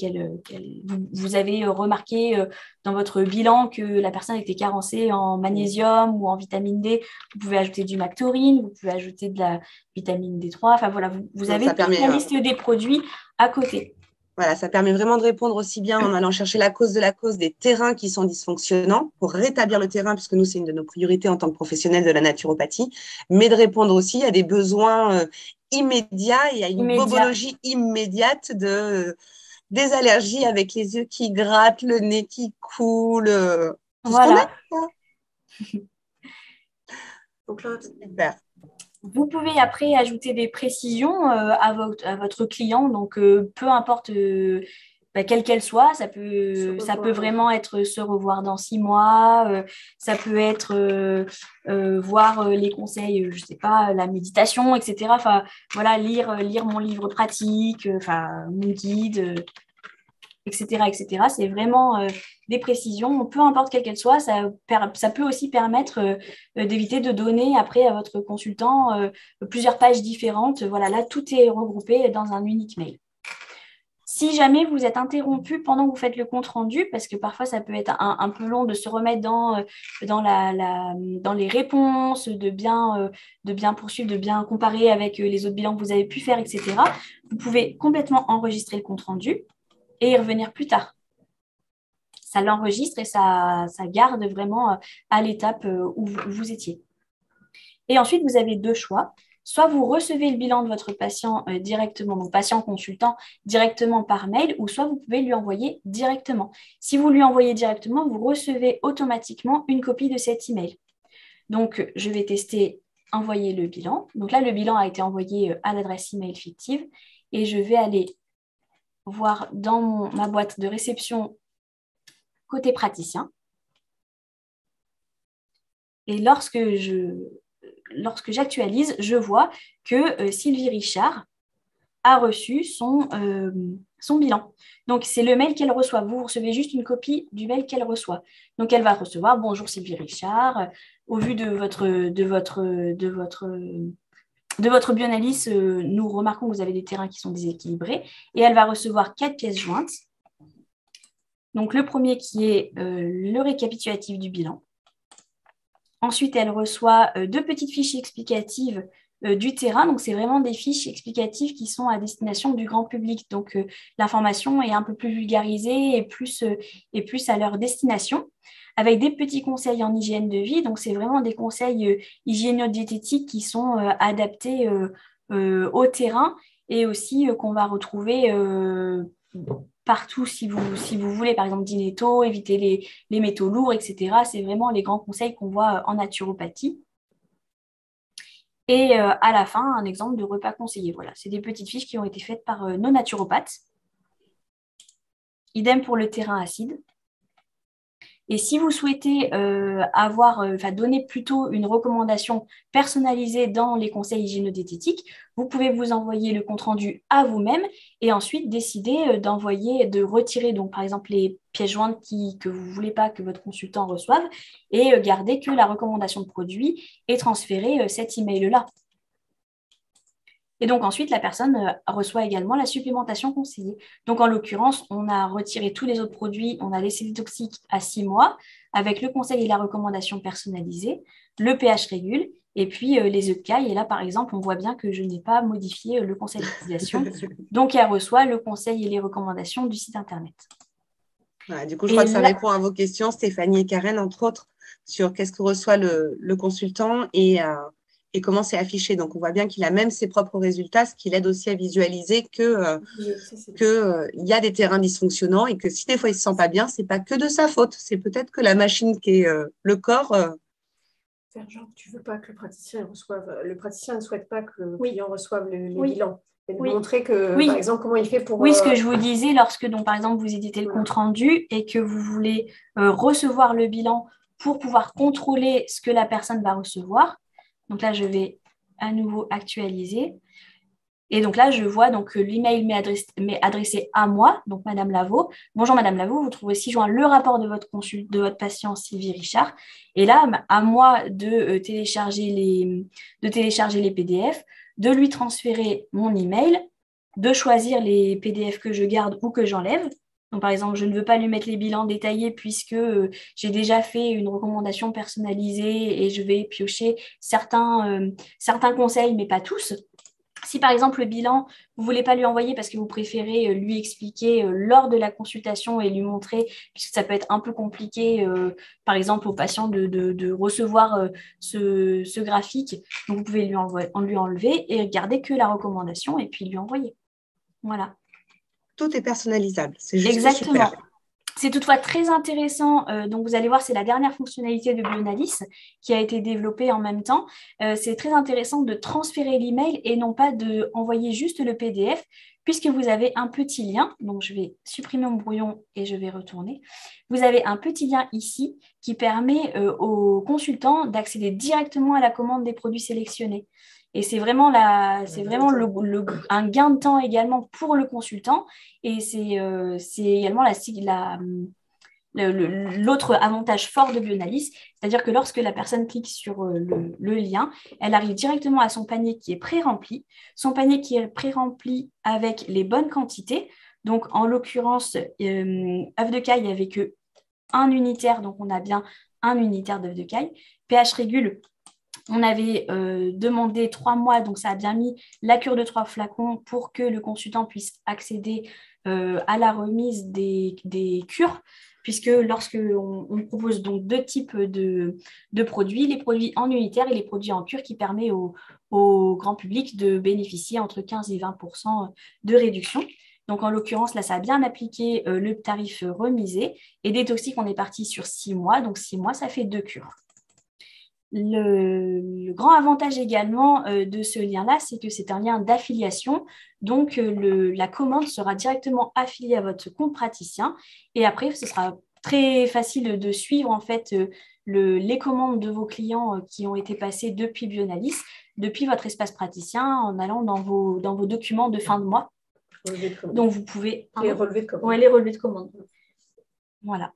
Speaker 2: vous avez remarqué dans votre bilan que la personne était carencée en magnésium ou en vitamine D, vous pouvez ajouter du Mactorine, vous pouvez ajouter de la vitamine D3. Enfin voilà, vous avez toute la liste des produits à côté.
Speaker 1: Voilà, ça permet vraiment de répondre aussi bien en allant chercher la cause de la cause des terrains qui sont dysfonctionnants pour rétablir le terrain, puisque nous, c'est une de nos priorités en tant que professionnels de la naturopathie, mais de répondre aussi à des besoins immédiats et à une bobologie immédiate des allergies avec les yeux qui grattent, le nez qui coule.
Speaker 2: Voilà.
Speaker 1: Donc là, super.
Speaker 2: Vous pouvez après ajouter des précisions à votre client, donc peu importe quelle qu'elle soit, ça peut vraiment être se revoir dans 6 mois, ça peut être voir les conseils, je ne sais pas, la méditation, etc. Enfin, voilà, lire mon livre pratique, mon guide, etc., etc. C'est vraiment des précisions, peu importe quelle qu'elle soit, ça peut aussi permettre d'éviter de donner après à votre consultant plusieurs pages différentes. Voilà, là, tout est regroupé dans un unique mail. Si jamais vous êtes interrompu pendant que vous faites le compte-rendu, parce que parfois ça peut être un peu long de se remettre dans les réponses, de bien poursuivre, de bien comparer avec les autres bilans que vous avez pu faire, etc., vous pouvez complètement enregistrer le compte-rendu et y revenir plus tard. Ça l'enregistre et ça garde vraiment à l'étape où vous étiez. Et ensuite, vous avez 2 choix. Soit vous recevez le bilan de votre patient directement, donc patient consultant, directement par mail, ou soit vous pouvez lui envoyer directement. Si vous lui envoyez directement, vous recevez automatiquement une copie de cet email. Donc, je vais tester envoyer le bilan. Donc là, le bilan a été envoyé à l'adresse email fictive et je vais aller voir dans ma boîte de réception côté praticien. Et lorsque j'actualise, je vois que Sylvie Richard a reçu son bilan. Donc, c'est le mail qu'elle reçoit. Vous recevez juste une copie du mail qu'elle reçoit. Donc, elle va recevoir « Bonjour Sylvie Richard, au vu de votre bioanalyse, nous remarquons que vous avez des terrains qui sont déséquilibrés. » Et elle va recevoir 4 pièces jointes. Donc, le premier qui est le récapitulatif du bilan. Ensuite, elle reçoit 2 petites fiches explicatives du terrain. Donc, c'est vraiment des fiches explicatives qui sont à destination du grand public. Donc, l'information est un peu plus vulgarisée et plus à leur destination, avec des petits conseils en hygiène de vie. Donc, c'est vraiment des conseils hygiéno-diététiques qui sont adaptés au terrain et aussi qu'on va retrouver partout si vous voulez, par exemple, dîner tôt, éviter les métaux lourds, etc. C'est vraiment les grands conseils qu'on voit en naturopathie. Et à la fin, un exemple de repas conseillé. Voilà, c'est des petites fiches qui ont été faites par nos naturopathes. Idem pour le terrain acide. Et si vous souhaitez donner plutôt une recommandation personnalisée dans les conseils hygiéno-diététiques, vous pouvez vous envoyer le compte-rendu à vous-même et ensuite décider de retirer donc par exemple les pièces jointes que vous ne voulez pas que votre consultant reçoive et garder que la recommandation de produit et transférer cet email-là. Et donc ensuite, la personne reçoit également la supplémentation conseillée. Donc en l'occurrence, on a retiré tous les autres produits, on a laissé les toxiques à 6 mois avec le conseil et la recommandation personnalisée, le pH régule et puis les œufs de caille. Et là, par exemple, on voit bien que je n'ai pas modifié le conseil d'utilisation. Donc elle reçoit le conseil et les recommandations du site Internet.
Speaker 1: Voilà, du coup, je crois que ça répond à vos questions, Stéphanie et Karen, entre autres, sur qu'est-ce que reçoit le consultant et comment c'est affiché. Donc, on voit bien qu'il a même ses propres résultats, ce qui l'aide aussi à visualiser qu'il y a des terrains dysfonctionnants et que si des fois, il ne se sent pas bien, ce n'est pas que de sa faute. C'est peut-être que la machine qui est le corps…
Speaker 3: Faire genre, tu ne veux pas que le praticien reçoive… Le praticien ne souhaite pas que le client reçoive les bilans. Et de montrer que, par exemple, comment il fait pour…
Speaker 2: Oui, ce que je vous disais, lorsque, donc, par exemple, vous éditez le compte-rendu et que vous voulez recevoir le bilan pour pouvoir contrôler ce que la personne va recevoir. Donc là, je vais à nouveau actualiser. Et donc là, je vois que l'email m'est adressé à moi, donc Madame Lavaux. Bonjour Madame Lavaux, vous trouvez ci-joint le rapport de votre patient Sylvie Richard. Et là, à moi de télécharger les PDF, de lui transférer mon email, de choisir les PDF que je garde ou que j'enlève. Donc, par exemple, je ne veux pas lui mettre les bilans détaillés puisque j'ai déjà fait une recommandation personnalisée et je vais piocher certains conseils, mais pas tous. Si par exemple le bilan, vous ne voulez pas lui envoyer parce que vous préférez lui expliquer lors de la consultation et lui montrer, puisque ça peut être un peu compliqué, par exemple au patient de recevoir ce graphique, donc vous pouvez lui enlever et garder que la recommandation et puis lui envoyer. Voilà.
Speaker 1: Tout est personnalisable, c'est juste
Speaker 2: Exactement.
Speaker 1: Super.
Speaker 2: C'est toutefois très intéressant, donc vous allez voir, c'est la dernière fonctionnalité de Bionalis qui a été développée en même temps. C'est très intéressant de transférer l'email et non pas d'envoyer juste le PDF, puisque vous avez un petit lien. Donc je vais supprimer mon brouillon et je vais retourner. Vous avez un petit lien ici qui permet aux consultants d'accéder directement à la commande des produits sélectionnés. Et c'est vraiment, un gain de temps également pour le consultant. Et c'est également l'autre avantage fort de Bionalis, c'est-à-dire que lorsque la personne clique sur le lien, elle arrive directement à son panier qui est pré-rempli. Son panier qui est pré-rempli avec les bonnes quantités. Donc, en l'occurrence, œufs de caille avec un unitaire. Donc, on a bien un unitaire d'œufs de caille. pH régule. On avait demandé 3 mois, donc ça a bien mis la cure de 3 flacons pour que le consultant puisse accéder à la remise des cures, puisque lorsqu'on propose donc 2 types de produits, les produits en unitaire et les produits en cure qui permettent au grand public de bénéficier entre 15 et 20% de réduction. Donc, en l'occurrence, là, ça a bien appliqué le tarif remisé. Et des toxiques, on est parti sur 6 mois. Donc, 6 mois, ça fait 2 cures. Le grand avantage également de ce lien-là, c'est que c'est un lien d'affiliation. Donc, la commande sera directement affiliée à votre compte praticien. Et après, ce sera très facile de suivre en fait les commandes de vos clients qui ont été passées depuis Bionalis, depuis votre espace praticien, en allant dans vos documents de fin de mois. Donc, vous pouvez…
Speaker 3: Les relevés de commande.
Speaker 2: Ouais, les relevés de commande. Voilà.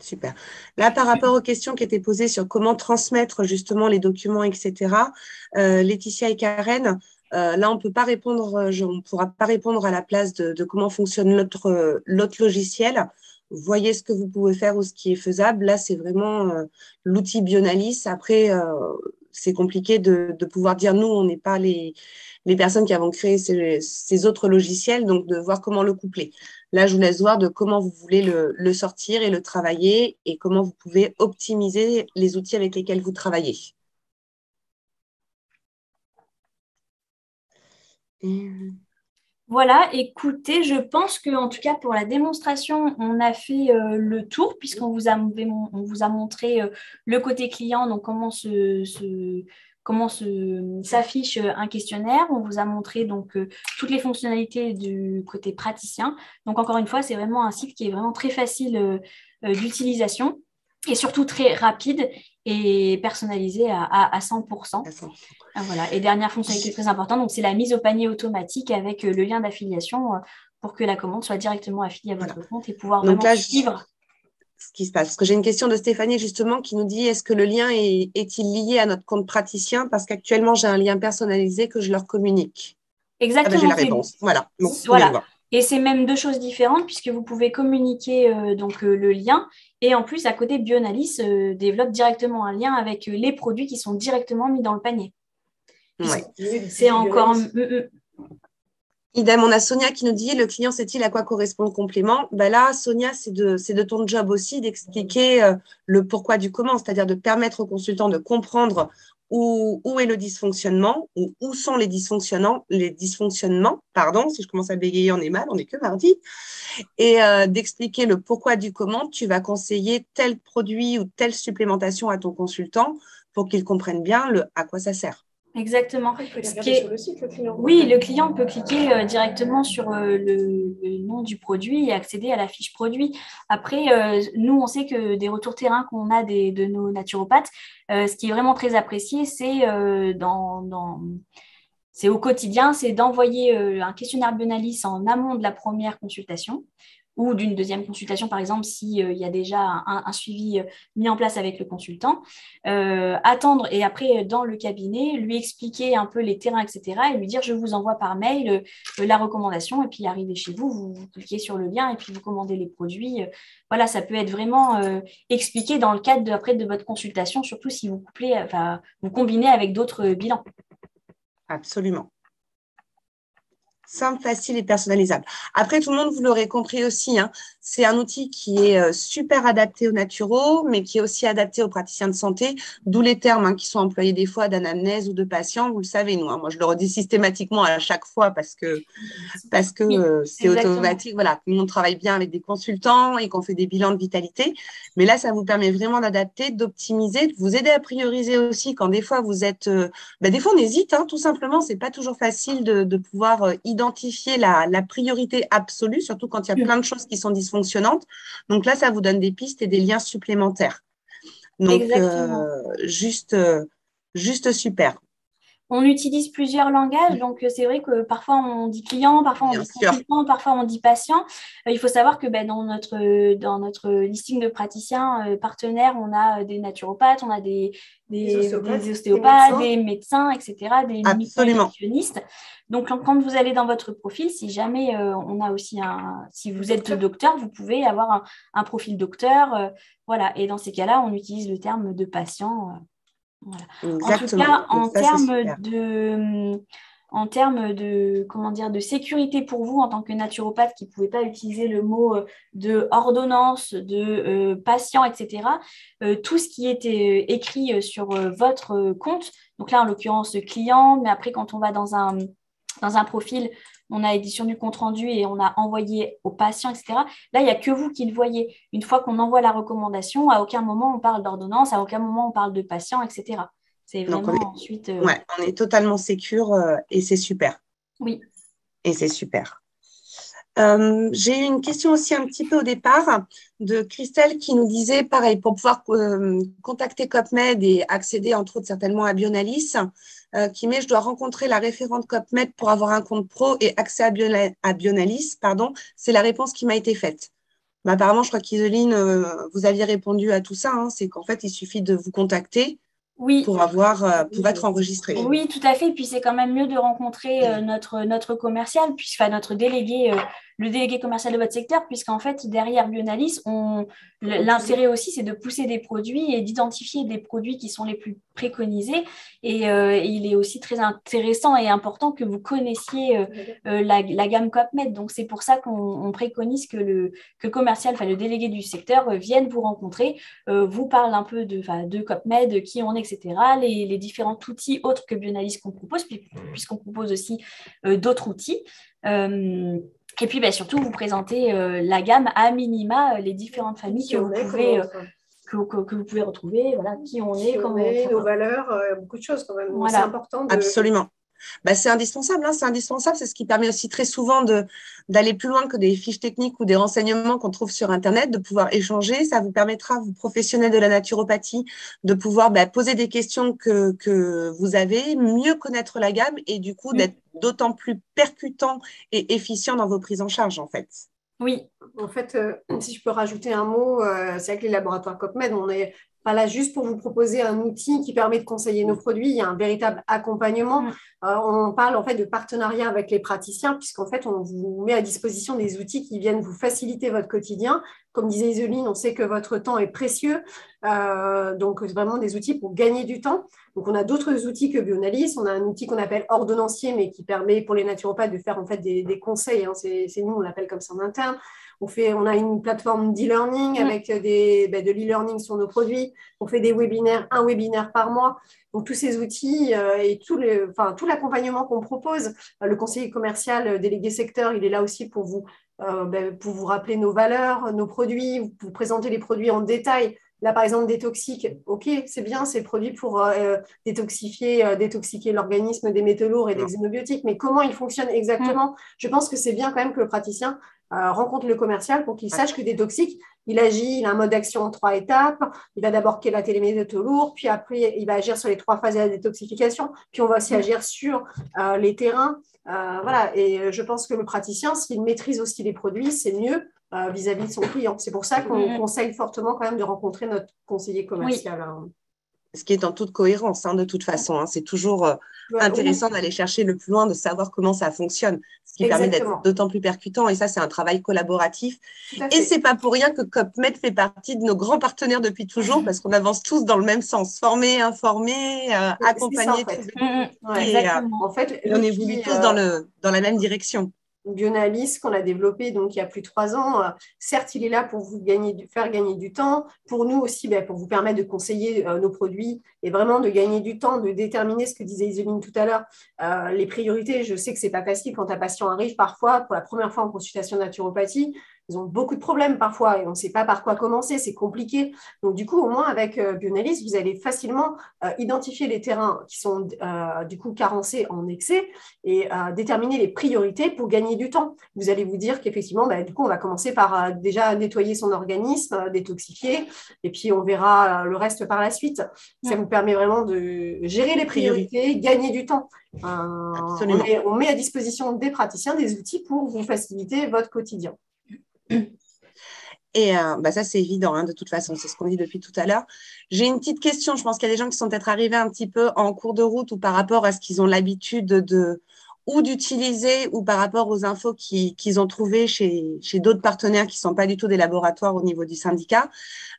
Speaker 1: Super. Là, par rapport aux questions qui étaient posées sur comment transmettre justement les documents, etc., Laetitia et Karen, là, on ne peut pas répondre, on ne pourra pas répondre à la place de comment fonctionne l'autre logiciel. Voyez ce que vous pouvez faire ou ce qui est faisable. Là, c'est vraiment l'outil Bionalis. Après, c'est compliqué de pouvoir dire, nous, on n'est pas les personnes qui avons créé ces autres logiciels, donc de voir comment le coupler. Là, je vous laisse voir de comment vous voulez le sortir et le travailler et comment vous pouvez optimiser les outils avec lesquels vous travaillez.
Speaker 2: Voilà, écoutez, je pense qu'en tout cas pour la démonstration, on a fait le tour puisqu'on vous a montré le côté client, donc comment s'affiche un questionnaire. On vous a montré donc toutes les fonctionnalités du côté praticien. Donc encore une fois, c'est vraiment un site qui est vraiment très facile d'utilisation et surtout très rapide et personnalisé à 100%. Voilà. Et dernière fonctionnalité très importante, donc c'est la mise au panier automatique avec le lien d'affiliation pour que la commande soit directement affiliée à votre compte et pouvoir
Speaker 1: donc
Speaker 2: vraiment suivre
Speaker 1: ce qui se passe. Parce que j'ai une question de Stéphanie justement qui nous dit est-ce que le lien est-il lié à notre compte praticien parce qu'actuellement j'ai un lien personnalisé que je leur communique.
Speaker 2: Exactement.
Speaker 1: J'ai la réponse. Voilà. Bon,
Speaker 2: voilà. Et c'est même deux choses différentes puisque vous pouvez communiquer le lien et en plus à côté Bionalis développe directement un lien avec les produits qui sont directement mis dans le panier.
Speaker 1: Ouais.
Speaker 2: C'est encore
Speaker 1: idem, on a Sonia qui nous dit le client sait-il à quoi correspond le complément. Ben là, Sonia, c'est de ton job aussi d'expliquer le pourquoi du comment, c'est-à-dire de permettre au consultant de comprendre où est le dysfonctionnement, ou où sont les dysfonctionnements, pardon, si je commence à bégayer, on est mal, on n'est que mardi, et d'expliquer le pourquoi du comment tu vas conseiller tel produit ou telle supplémentation à ton consultant pour qu'il comprenne bien à quoi ça sert.
Speaker 2: Exactement.
Speaker 3: Il peut regarder sur le site, le client.
Speaker 2: Oui, le client peut cliquer directement sur le nom du produit et accéder à la fiche produit. Après, nous, on sait que des retours terrain qu'on a de nos naturopathes, ce qui est vraiment très apprécié, c'est c'est au quotidien, c'est d'envoyer un questionnaire Bionalis en amont de la première consultation ou d'une deuxième consultation, par exemple, s'il y a déjà un suivi mis en place avec le consultant. Attendre et après, dans le cabinet, lui expliquer un peu les terrains, etc. et lui dire, je vous envoie par mail la recommandation et puis arriver chez vous, vous cliquez sur le lien et puis vous commandez les produits. Voilà, ça peut être vraiment expliqué dans le cadre de votre consultation, surtout si vous combinez avec d'autres bilans.
Speaker 1: Absolument. Simple, facile et personnalisable. Après, tout le monde, vous l'aurez compris aussi, hein, c'est un outil qui est super adapté aux naturaux, mais qui est aussi adapté aux praticiens de santé, d'où les termes qui sont employés des fois d'anamnèse ou de patient. Vous le savez, nous, moi, je le redis systématiquement à chaque fois parce que c'est automatique. Voilà, nous, on travaille bien avec des consultants et qu'on fait des bilans de vitalité. Mais là, ça vous permet vraiment d'adapter, d'optimiser, de vous aider à prioriser aussi quand des fois vous êtes… des fois, on hésite, tout simplement. C'est pas toujours facile de pouvoir identifier la priorité absolue, surtout quand il y a plein de choses qui sont dysfonctionnantes. Donc là, ça vous donne des pistes et des liens supplémentaires. Donc, juste super.
Speaker 2: On utilise plusieurs langages, donc c'est vrai que parfois on dit client, parfois on dit consultant, parfois on dit patient. Il faut savoir que dans notre listing de praticiens partenaires, on a des naturopathes, on a des ostéopathes, des médecins, etc., des nutritionnistes. Donc quand vous allez dans votre profil, si jamais on a aussi si vous êtes docteur, vous pouvez avoir un profil docteur, voilà. Et dans ces cas-là, on utilise le terme de patient. Voilà.
Speaker 1: Exactement.
Speaker 2: En tout cas, en termes de sécurité pour vous en tant que naturopathe qui ne pouvez pas utiliser le mot de ordonnance, de patient, etc., tout ce qui est écrit sur votre compte, donc là en l'occurrence client, mais après quand on va dans un profil, on a édition du compte-rendu et on a envoyé aux patients, etc. Là, il n'y a que vous qui le voyez. Une fois qu'on envoie la recommandation, à aucun moment on parle d'ordonnance, à aucun moment on parle de patient, etc. C'est vraiment ensuite…
Speaker 1: on est totalement sécure et c'est super.
Speaker 2: Oui.
Speaker 1: Et c'est super. J'ai eu une question aussi un petit peu au départ de Christelle qui nous disait, pareil, pour pouvoir contacter COPMED et accéder entre autres certainement à Bionalis, qui met « Je dois rencontrer la référente COPMED pour avoir un compte pro et accès à Bionalis. » C'est la réponse qui m'a été faite. Apparemment, je crois qu'Iseline, vous aviez répondu à tout ça. C'est qu'en fait, il suffit de vous contacter pour être enregistré.
Speaker 2: Oui, tout à fait. Puis c'est quand même mieux de rencontrer notre commercial, notre délégué, le délégué commercial de votre secteur, puisqu'en fait, derrière Bionalis, l'intérêt aussi, c'est de pousser des produits et d'identifier des produits qui sont les plus préconisés. Et il est aussi très intéressant et important que vous connaissiez la gamme COPMED. Donc, c'est pour ça qu'on préconise que le commercial, le délégué du secteur, vienne vous rencontrer, vous parle un peu de COPMED, qui on est, etc., les différents outils autres que Bionalis qu'on propose, puisqu'on propose aussi d'autres outils. Et puis, surtout, vous présenter la gamme à minima, les différentes familles que vous pouvez retrouver, voilà, qui on est,
Speaker 3: nos valeurs, beaucoup de choses quand même.
Speaker 1: Voilà.
Speaker 3: C'est important
Speaker 1: Absolument. Bah, c'est indispensable, hein, c'est indispensable. C'est ce qui permet aussi très souvent d'aller plus loin que des fiches techniques ou des renseignements qu'on trouve sur Internet, de pouvoir échanger. Ça vous permettra, vous professionnels de la naturopathie, de pouvoir poser des questions que vous avez, mieux connaître la gamme et du coup d'être d'autant plus percutant et efficient dans vos prises en charge, en fait.
Speaker 2: Oui.
Speaker 3: En fait, si je peux rajouter un mot, c'est avec les laboratoires COPMED, on n'est pas là juste pour vous proposer un outil qui permet de conseiller nos produits. Il y a un véritable accompagnement. On parle en fait de partenariat avec les praticiens, puisqu'en fait, on vous met à disposition des outils qui viennent vous faciliter votre quotidien. Comme disait Iseline, on sait que votre temps est précieux. Donc, vraiment des outils pour gagner du temps. Donc, on a d'autres outils que Bionalis. On a un outil qu'on appelle ordonnancier, mais qui permet pour les naturopathes de faire en fait des conseils. Hein. C'est nous, on l'appelle comme ça en interne. On a une plateforme d'e-learning avec de l'e-learning sur nos produits. On fait des webinaires, un webinaire par mois. Donc, tous ces outils et tout l'accompagnement qu'on propose, le conseiller commercial délégué secteur, il est là aussi pour vous rappeler nos valeurs, nos produits, vous présenter les produits en détail. Là, par exemple, détoxique, ok, c'est bien, c'est le produit pour détoxiquer l'organisme des métaux lourds et des xénobiotiques, mais comment il fonctionne exactement? Je pense que c'est bien quand même que le praticien rencontre le commercial pour qu'il sache que détoxique, il agit, il a un mode d'action en 3 étapes. Il va d'abord kélater les métaux lourds, puis après, il va agir sur les 3 phases de la détoxification, puis on va aussi agir sur les terrains. Voilà, et je pense que le praticien, s'il maîtrise aussi les produits, c'est mieux vis-à-vis de son client. C'est pour ça qu'on conseille fortement quand même de rencontrer notre conseiller commercial.
Speaker 1: Oui. Ce qui est en toute cohérence, hein, de toute façon. Hein. C'est toujours intéressant d'aller chercher le plus loin, de savoir comment ça fonctionne, ce qui permet d'être d'autant plus percutant. Et ça, c'est un travail collaboratif. Et ce n'est pas pour rien que COPMED fait partie de nos grands partenaires depuis toujours, parce qu'on avance tous dans le même sens. Former, informer, accompagner.
Speaker 3: En fait,
Speaker 1: on évolue tous dans la même direction.
Speaker 3: Bionalis qu'on a développé donc il y a plus de 3 ans. Certes, il est là pour vous faire gagner du temps. Pour nous aussi, pour vous permettre de conseiller nos produits et vraiment de gagner du temps, de déterminer ce que disait Iseline tout à l'heure. Les priorités, je sais que ce n'est pas facile quand un patient arrive parfois pour la première fois en consultation de naturopathie. Ils ont beaucoup de problèmes parfois et on ne sait pas par quoi commencer, c'est compliqué. Donc, du coup, au moins, avec Bionalis, vous allez facilement identifier les terrains qui sont du coup carencés en excès et déterminer les priorités pour gagner du temps. Vous allez vous dire qu'effectivement, du coup, on va commencer par déjà nettoyer son organisme, détoxifier, et puis on verra le reste par la suite. Ça vous permet vraiment de gérer les priorités, gagner du temps. On met à disposition des praticiens des outils pour vous faciliter votre quotidien.
Speaker 1: Et ça, c'est évident, hein, de toute façon, c'est ce qu'on dit depuis tout à l'heure. J'ai une petite question, je pense qu'il y a des gens qui sont peut-être arrivés un petit peu en cours de route ou par rapport à ce qu'ils ont l'habitude d'utiliser ou par rapport aux infos qu'ils ont trouvées chez d'autres partenaires qui ne sont pas du tout des laboratoires au niveau du syndicat.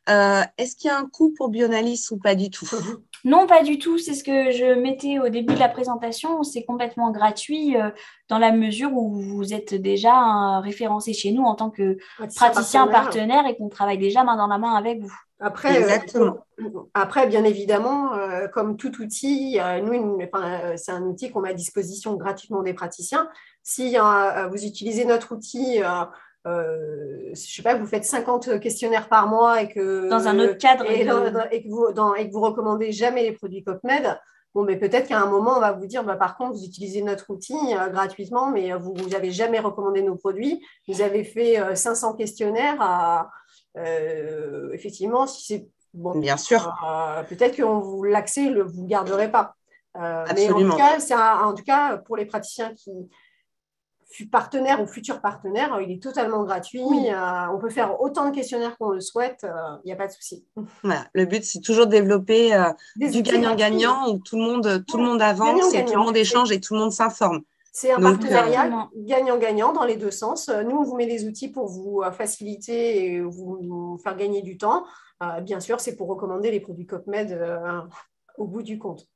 Speaker 1: Est-ce qu'il y a un coût pour Bionalis ou pas du tout?
Speaker 2: Non, pas du tout. C'est ce que je mettais au début de la présentation. C'est complètement gratuit dans la mesure où vous êtes déjà référencé chez nous en tant que praticien partenaire et qu'on travaille déjà main dans la main avec vous.
Speaker 3: Après, bien évidemment, comme tout outil, c'est un outil qu'on met à disposition gratuitement des praticiens. Si vous utilisez notre outil, je ne sais pas, vous faites 50 questionnaires par mois et que
Speaker 2: dans un autre cadre
Speaker 3: et que vous recommandez jamais les produits COPMED, mais peut-être qu'à un moment on va vous dire par contre vous utilisez notre outil gratuitement, mais vous n'avez jamais recommandé nos produits, vous avez fait 500 questionnaires effectivement, si c'est bon,
Speaker 1: bien sûr,
Speaker 3: peut-être qu'on vous l'accès vous ne garderez pas. Mais en tout cas, pour les praticiens qui partenaire ou futur partenaire, il est totalement gratuit. Oui. On peut faire autant de questionnaires qu'on le souhaite. Il n'y a pas de souci.
Speaker 1: Voilà. Le but, c'est toujours de développer du gagnant-gagnant où tout le monde avance et tout le monde échange et tout le monde s'informe.
Speaker 3: C'est un partenariat gagnant-gagnant dans les deux sens. Nous, on vous met des outils pour vous faciliter et vous faire gagner du temps. Bien sûr, c'est pour recommander les produits COPMED au bout du compte.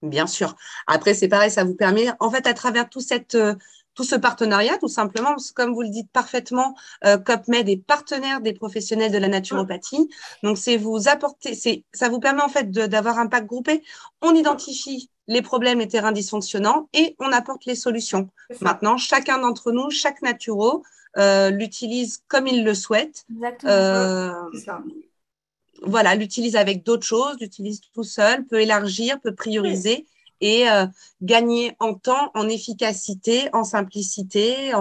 Speaker 1: Bien sûr. Après, c'est pareil, ça vous permet, en fait, à travers tout ce partenariat, tout simplement, parce que comme vous le dites parfaitement, COPMED est partenaire des professionnels de la naturopathie. Donc, ça vous permet en fait d'avoir un pack groupé. On identifie les problèmes, les terrains dysfonctionnants et on apporte les solutions. Maintenant, chacun d'entre nous, chaque naturo, l'utilise comme il le souhaite.
Speaker 3: Exactement. C'est ça.
Speaker 1: Voilà, l'utilise avec d'autres choses, l'utilise tout seul, peut élargir, peut prioriser et gagner en temps, en efficacité, en simplicité,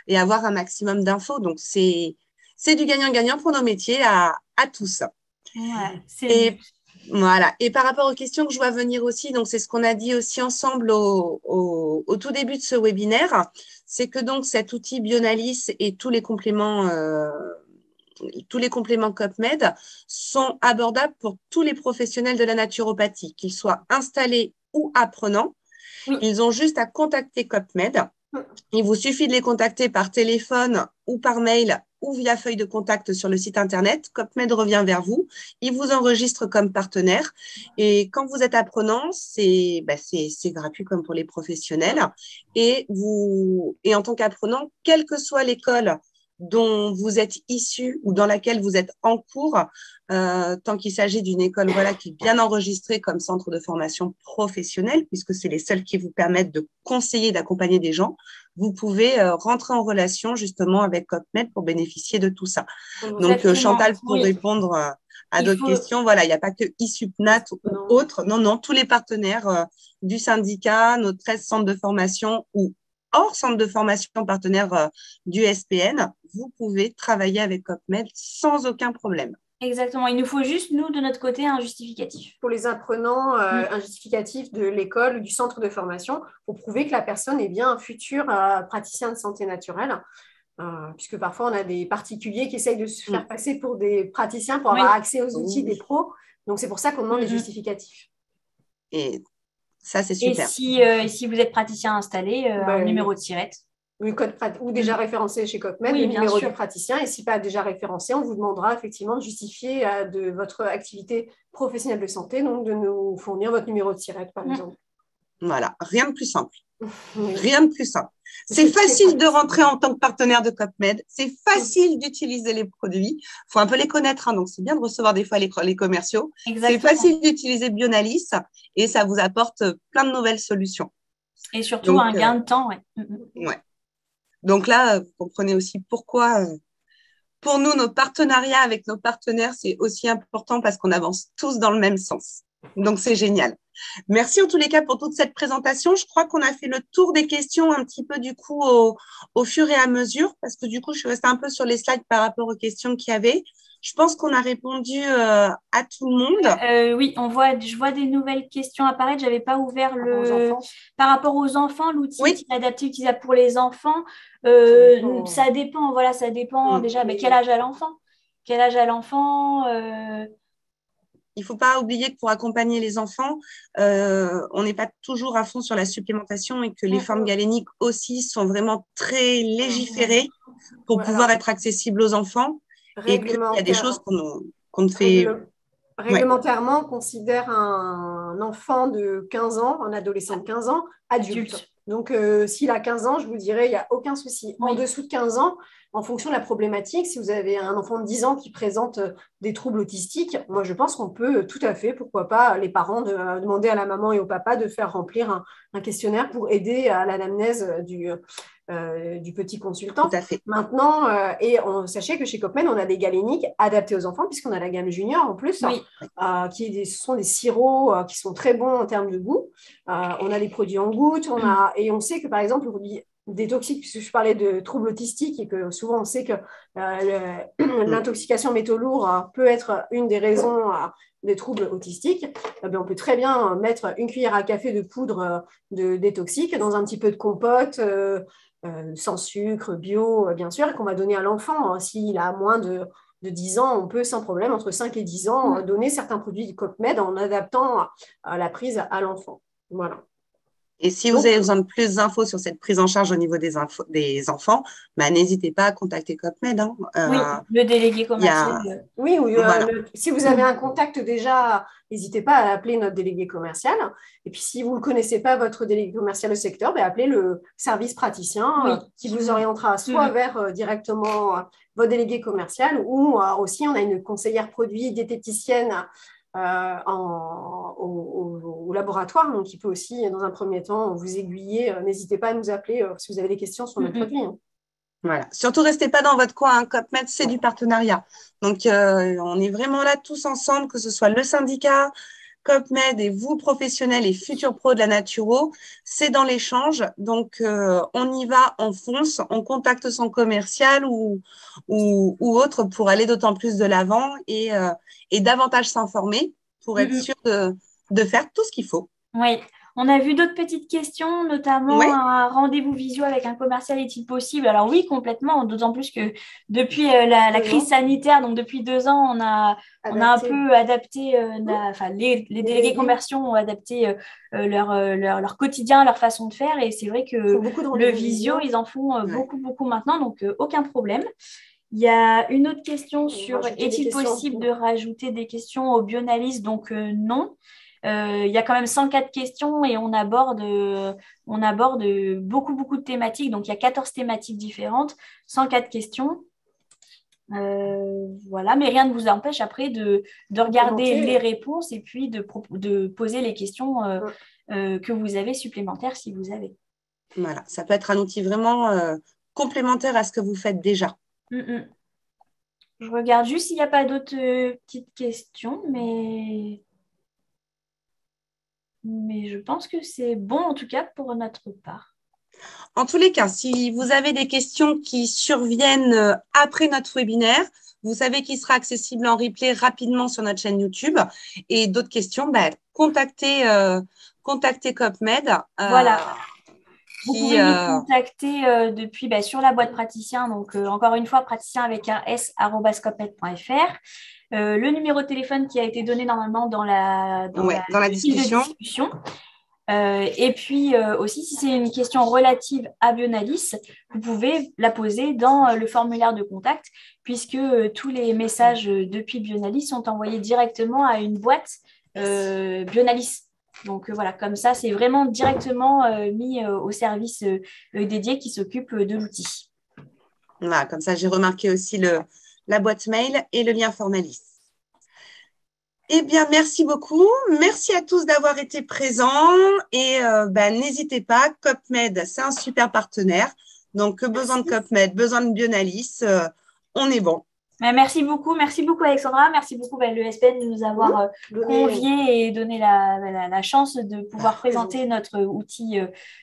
Speaker 1: et avoir un maximum d'infos. Donc, c'est du gagnant-gagnant pour nos métiers à tous.
Speaker 2: Ouais, c'est le
Speaker 1: Et
Speaker 2: but.
Speaker 1: voilà. Et par rapport aux questions que je vois venir aussi, donc c'est ce qu'on a dit aussi ensemble au tout début de ce webinaire, c'est que donc cet outil Bionalis et tous les compléments CopMed sont abordables pour tous les professionnels de la naturopathie, qu'ils soient installés ou apprenants.
Speaker 2: Oui.
Speaker 1: Ils ont juste à contacter CopMed. Il vous suffit de les contacter par téléphone ou par mail ou via feuille de contact sur le site internet. CopMed revient vers vous. Il vous enregistre comme partenaire. Et quand vous êtes apprenant, c'est gratuit comme pour les professionnels. Et en tant qu'apprenant, quelle que soit l'école dont vous êtes issu ou dans laquelle vous êtes en cours, tant qu'il s'agit d'une école qui est bien enregistrée comme centre de formation professionnelle, puisque c'est les seuls qui vous permettent de conseiller, d'accompagner des gens, vous pouvez rentrer en relation justement avec CopMed pour bénéficier de tout ça. Donc, Chantal, pour répondre à d'autres questions, il n'y a pas que ISUPNAT ou autres. Non, tous les partenaires du syndicat, nos 13 centres de formation ou hors centre de formation partenaire du SPN, vous pouvez travailler avec CopMed sans aucun problème.
Speaker 2: Exactement. Il nous faut juste, nous, de notre côté, un justificatif.
Speaker 3: Pour les apprenants, un justificatif de l'école ou du centre de formation pour prouver que la personne est bien un futur praticien de santé naturelle. Puisque parfois, on a des particuliers qui essayent de se faire passer pour des praticiens pour avoir accès aux outils des pros. Donc, c'est pour ça qu'on demande des justificatifs.
Speaker 1: Et ça, c'est super.
Speaker 2: Et si vous êtes praticien installé, un numéro de SIRET.
Speaker 3: Ou déjà référencé chez CopMed, le numéro du praticien. Et si pas déjà référencé, on vous demandera effectivement de justifier de votre activité professionnelle de santé, donc de nous fournir votre numéro de SIRET, par exemple.
Speaker 1: Voilà, rien de plus simple. Rien de plus simple. C'est facile de rentrer en tant que partenaire de CopMed. C'est facile d'utiliser les produits. Il faut un peu les connaître, hein, donc c'est bien de recevoir des fois les commerciaux. C'est facile d'utiliser Bionalis et ça vous apporte plein de nouvelles solutions.
Speaker 2: Et surtout un gain de temps.
Speaker 1: Ouais. Donc là, vous comprenez aussi pourquoi, pour nous, nos partenariats avec nos partenaires, c'est aussi important parce qu'on avance tous dans le même sens. Donc, c'est génial. Merci en tous les cas pour toute cette présentation. Je crois qu'on a fait le tour des questions un petit peu du coup au fur et à mesure parce que du coup, je suis restée un peu sur les slides par rapport aux questions qu'il y avait. Je pense qu'on a répondu à tout le monde.
Speaker 2: Oui, je vois des nouvelles questions apparaître. Je n'avais pas ouvert par rapport aux enfants, l'outil est adapté, utilisable pour les enfants. Ça dépend, ça dépend déjà. Mais quel âge a l'enfant? Quel âge a l'enfant
Speaker 1: Il ne faut pas oublier que pour accompagner les enfants, on n'est pas toujours à fond sur la supplémentation et que les formes galéniques aussi sont vraiment très légiférées pour pouvoir être accessibles aux enfants et qu'il y a des choses qu'on ne fait…
Speaker 3: Réglementairement, on considère un enfant de 15 ans, un adolescent de 15 ans, adulte. Donc, s'il a 15 ans, je vous dirais, il n'y a aucun souci. En dessous de 15 ans, en fonction de la problématique, si vous avez un enfant de 10 ans qui présente des troubles autistiques, moi, je pense qu'on peut tout à fait, pourquoi pas, les parents demander à la maman et au papa de faire remplir un questionnaire pour aider à l'anamnèse du petit consultant.
Speaker 1: Tout à fait.
Speaker 3: Maintenant, sachez que chez CopMed, on a des galéniques adaptés aux enfants, puisqu'on a la gamme junior en plus, ce sont des sirops qui sont très bons en termes de goût. On a des produits en gouttes, et on sait que par exemple, le produit détoxique, puisque je parlais de troubles autistiques et que souvent on sait que l'intoxication en métaux lourds peut être une des raisons des troubles autistiques, on peut très bien mettre une cuillère à café de poudre de détoxique dans un petit peu de compote, sans sucre, bio, bien sûr, et qu'on va donner à l'enfant. S'il a moins de 10 ans, on peut sans problème, entre 5 et 10 ans, donner certains produits du CopMed en adaptant la prise à l'enfant. Voilà.
Speaker 1: Et si vous avez besoin de plus d'infos sur cette prise en charge au niveau des enfants, n'hésitez pas à contacter CopMed.
Speaker 2: Le délégué commercial.
Speaker 3: Si vous avez un contact déjà, n'hésitez pas à appeler notre délégué commercial. Et puis, si vous ne connaissez pas votre délégué commercial au secteur, appelez le service praticien qui vous orientera soit vers directement votre délégué commercial ou aussi, on a une conseillère produit diététicienne au laboratoire, donc qui peut aussi, dans un premier temps, vous aiguiller. N'hésitez pas à nous appeler si vous avez des questions sur notre produit.
Speaker 1: Voilà. Surtout, restez pas dans votre coin. CopMed, c'est du partenariat. Donc, on est vraiment là tous ensemble, que ce soit le syndicat, CopMed et vous, professionnels et futurs pros de la naturo, c'est dans l'échange. Donc, on y va, on fonce, on contacte son commercial ou autre pour aller d'autant plus de l'avant et davantage s'informer pour être sûr de faire tout ce qu'il faut.
Speaker 2: Oui. On a vu d'autres petites questions, notamment
Speaker 1: Oui.
Speaker 2: un rendez-vous visio avec un commercial est-il possible? Alors oui, complètement, d'autant plus que depuis la crise sanitaire, donc depuis 2 ans, on a un peu adapté, les délégués commerciaux ont adapté leur quotidien, leur façon de faire, et c'est vrai que le visio, ils en font beaucoup maintenant, donc aucun problème. Il y a une autre question sur est-il possible de rajouter des questions au Bioanalyse? Donc non. Il y a quand même 104 questions et on aborde beaucoup de thématiques. Donc, il y a 14 thématiques différentes, 104 questions. Voilà, mais rien ne vous empêche après de regarder les réponses et puis de poser les questions que vous avez supplémentaires si vous avez.
Speaker 1: Voilà, ça peut être un outil vraiment complémentaire à ce que vous faites déjà.
Speaker 2: Je regarde juste s'il n'y a pas d'autres petites questions, mais je pense que c'est bon en tout cas pour notre part.
Speaker 1: En tous les cas, si vous avez des questions qui surviennent après notre webinaire, vous savez qu'il sera accessible en replay rapidement sur notre chaîne YouTube. Et d'autres questions, contactez CopMed.
Speaker 2: Voilà. Vous pouvez nous contacter depuis depuis la boîte praticien. Donc, encore une fois, praticien avec un s @copmed.fr. Le numéro de téléphone qui a été donné normalement dans la discussion. Et puis aussi, si c'est une question relative à Bioanalyse, vous pouvez la poser dans le formulaire de contact, puisque tous les messages depuis Bioanalyse sont envoyés directement à une boîte Bioanalyse. Donc voilà, comme ça, c'est vraiment directement mis au service dédié qui s'occupe de l'outil.
Speaker 1: Voilà, comme ça, j'ai remarqué aussi la boîte mail et le lien Formalis. Eh bien, merci beaucoup. Merci à tous d'avoir été présents. Et n'hésitez pas, CopMed, c'est un super partenaire. Donc, besoin de CopMed, besoin de Bioanalyse, on est bon.
Speaker 2: Merci beaucoup Alexandra, merci beaucoup l'ESPN de nous avoir conviés et donné la chance de pouvoir présenter notre outil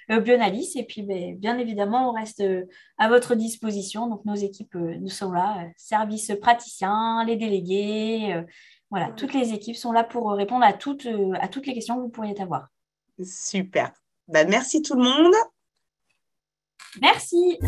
Speaker 2: Bioanalyse. Et puis bien évidemment, on reste à votre disposition. Donc nos équipes, nous sommes là, service praticien, les délégués, voilà, toutes les équipes sont là pour répondre à toutes les questions que vous pourriez avoir.
Speaker 1: Super. Merci tout le monde.
Speaker 2: Merci.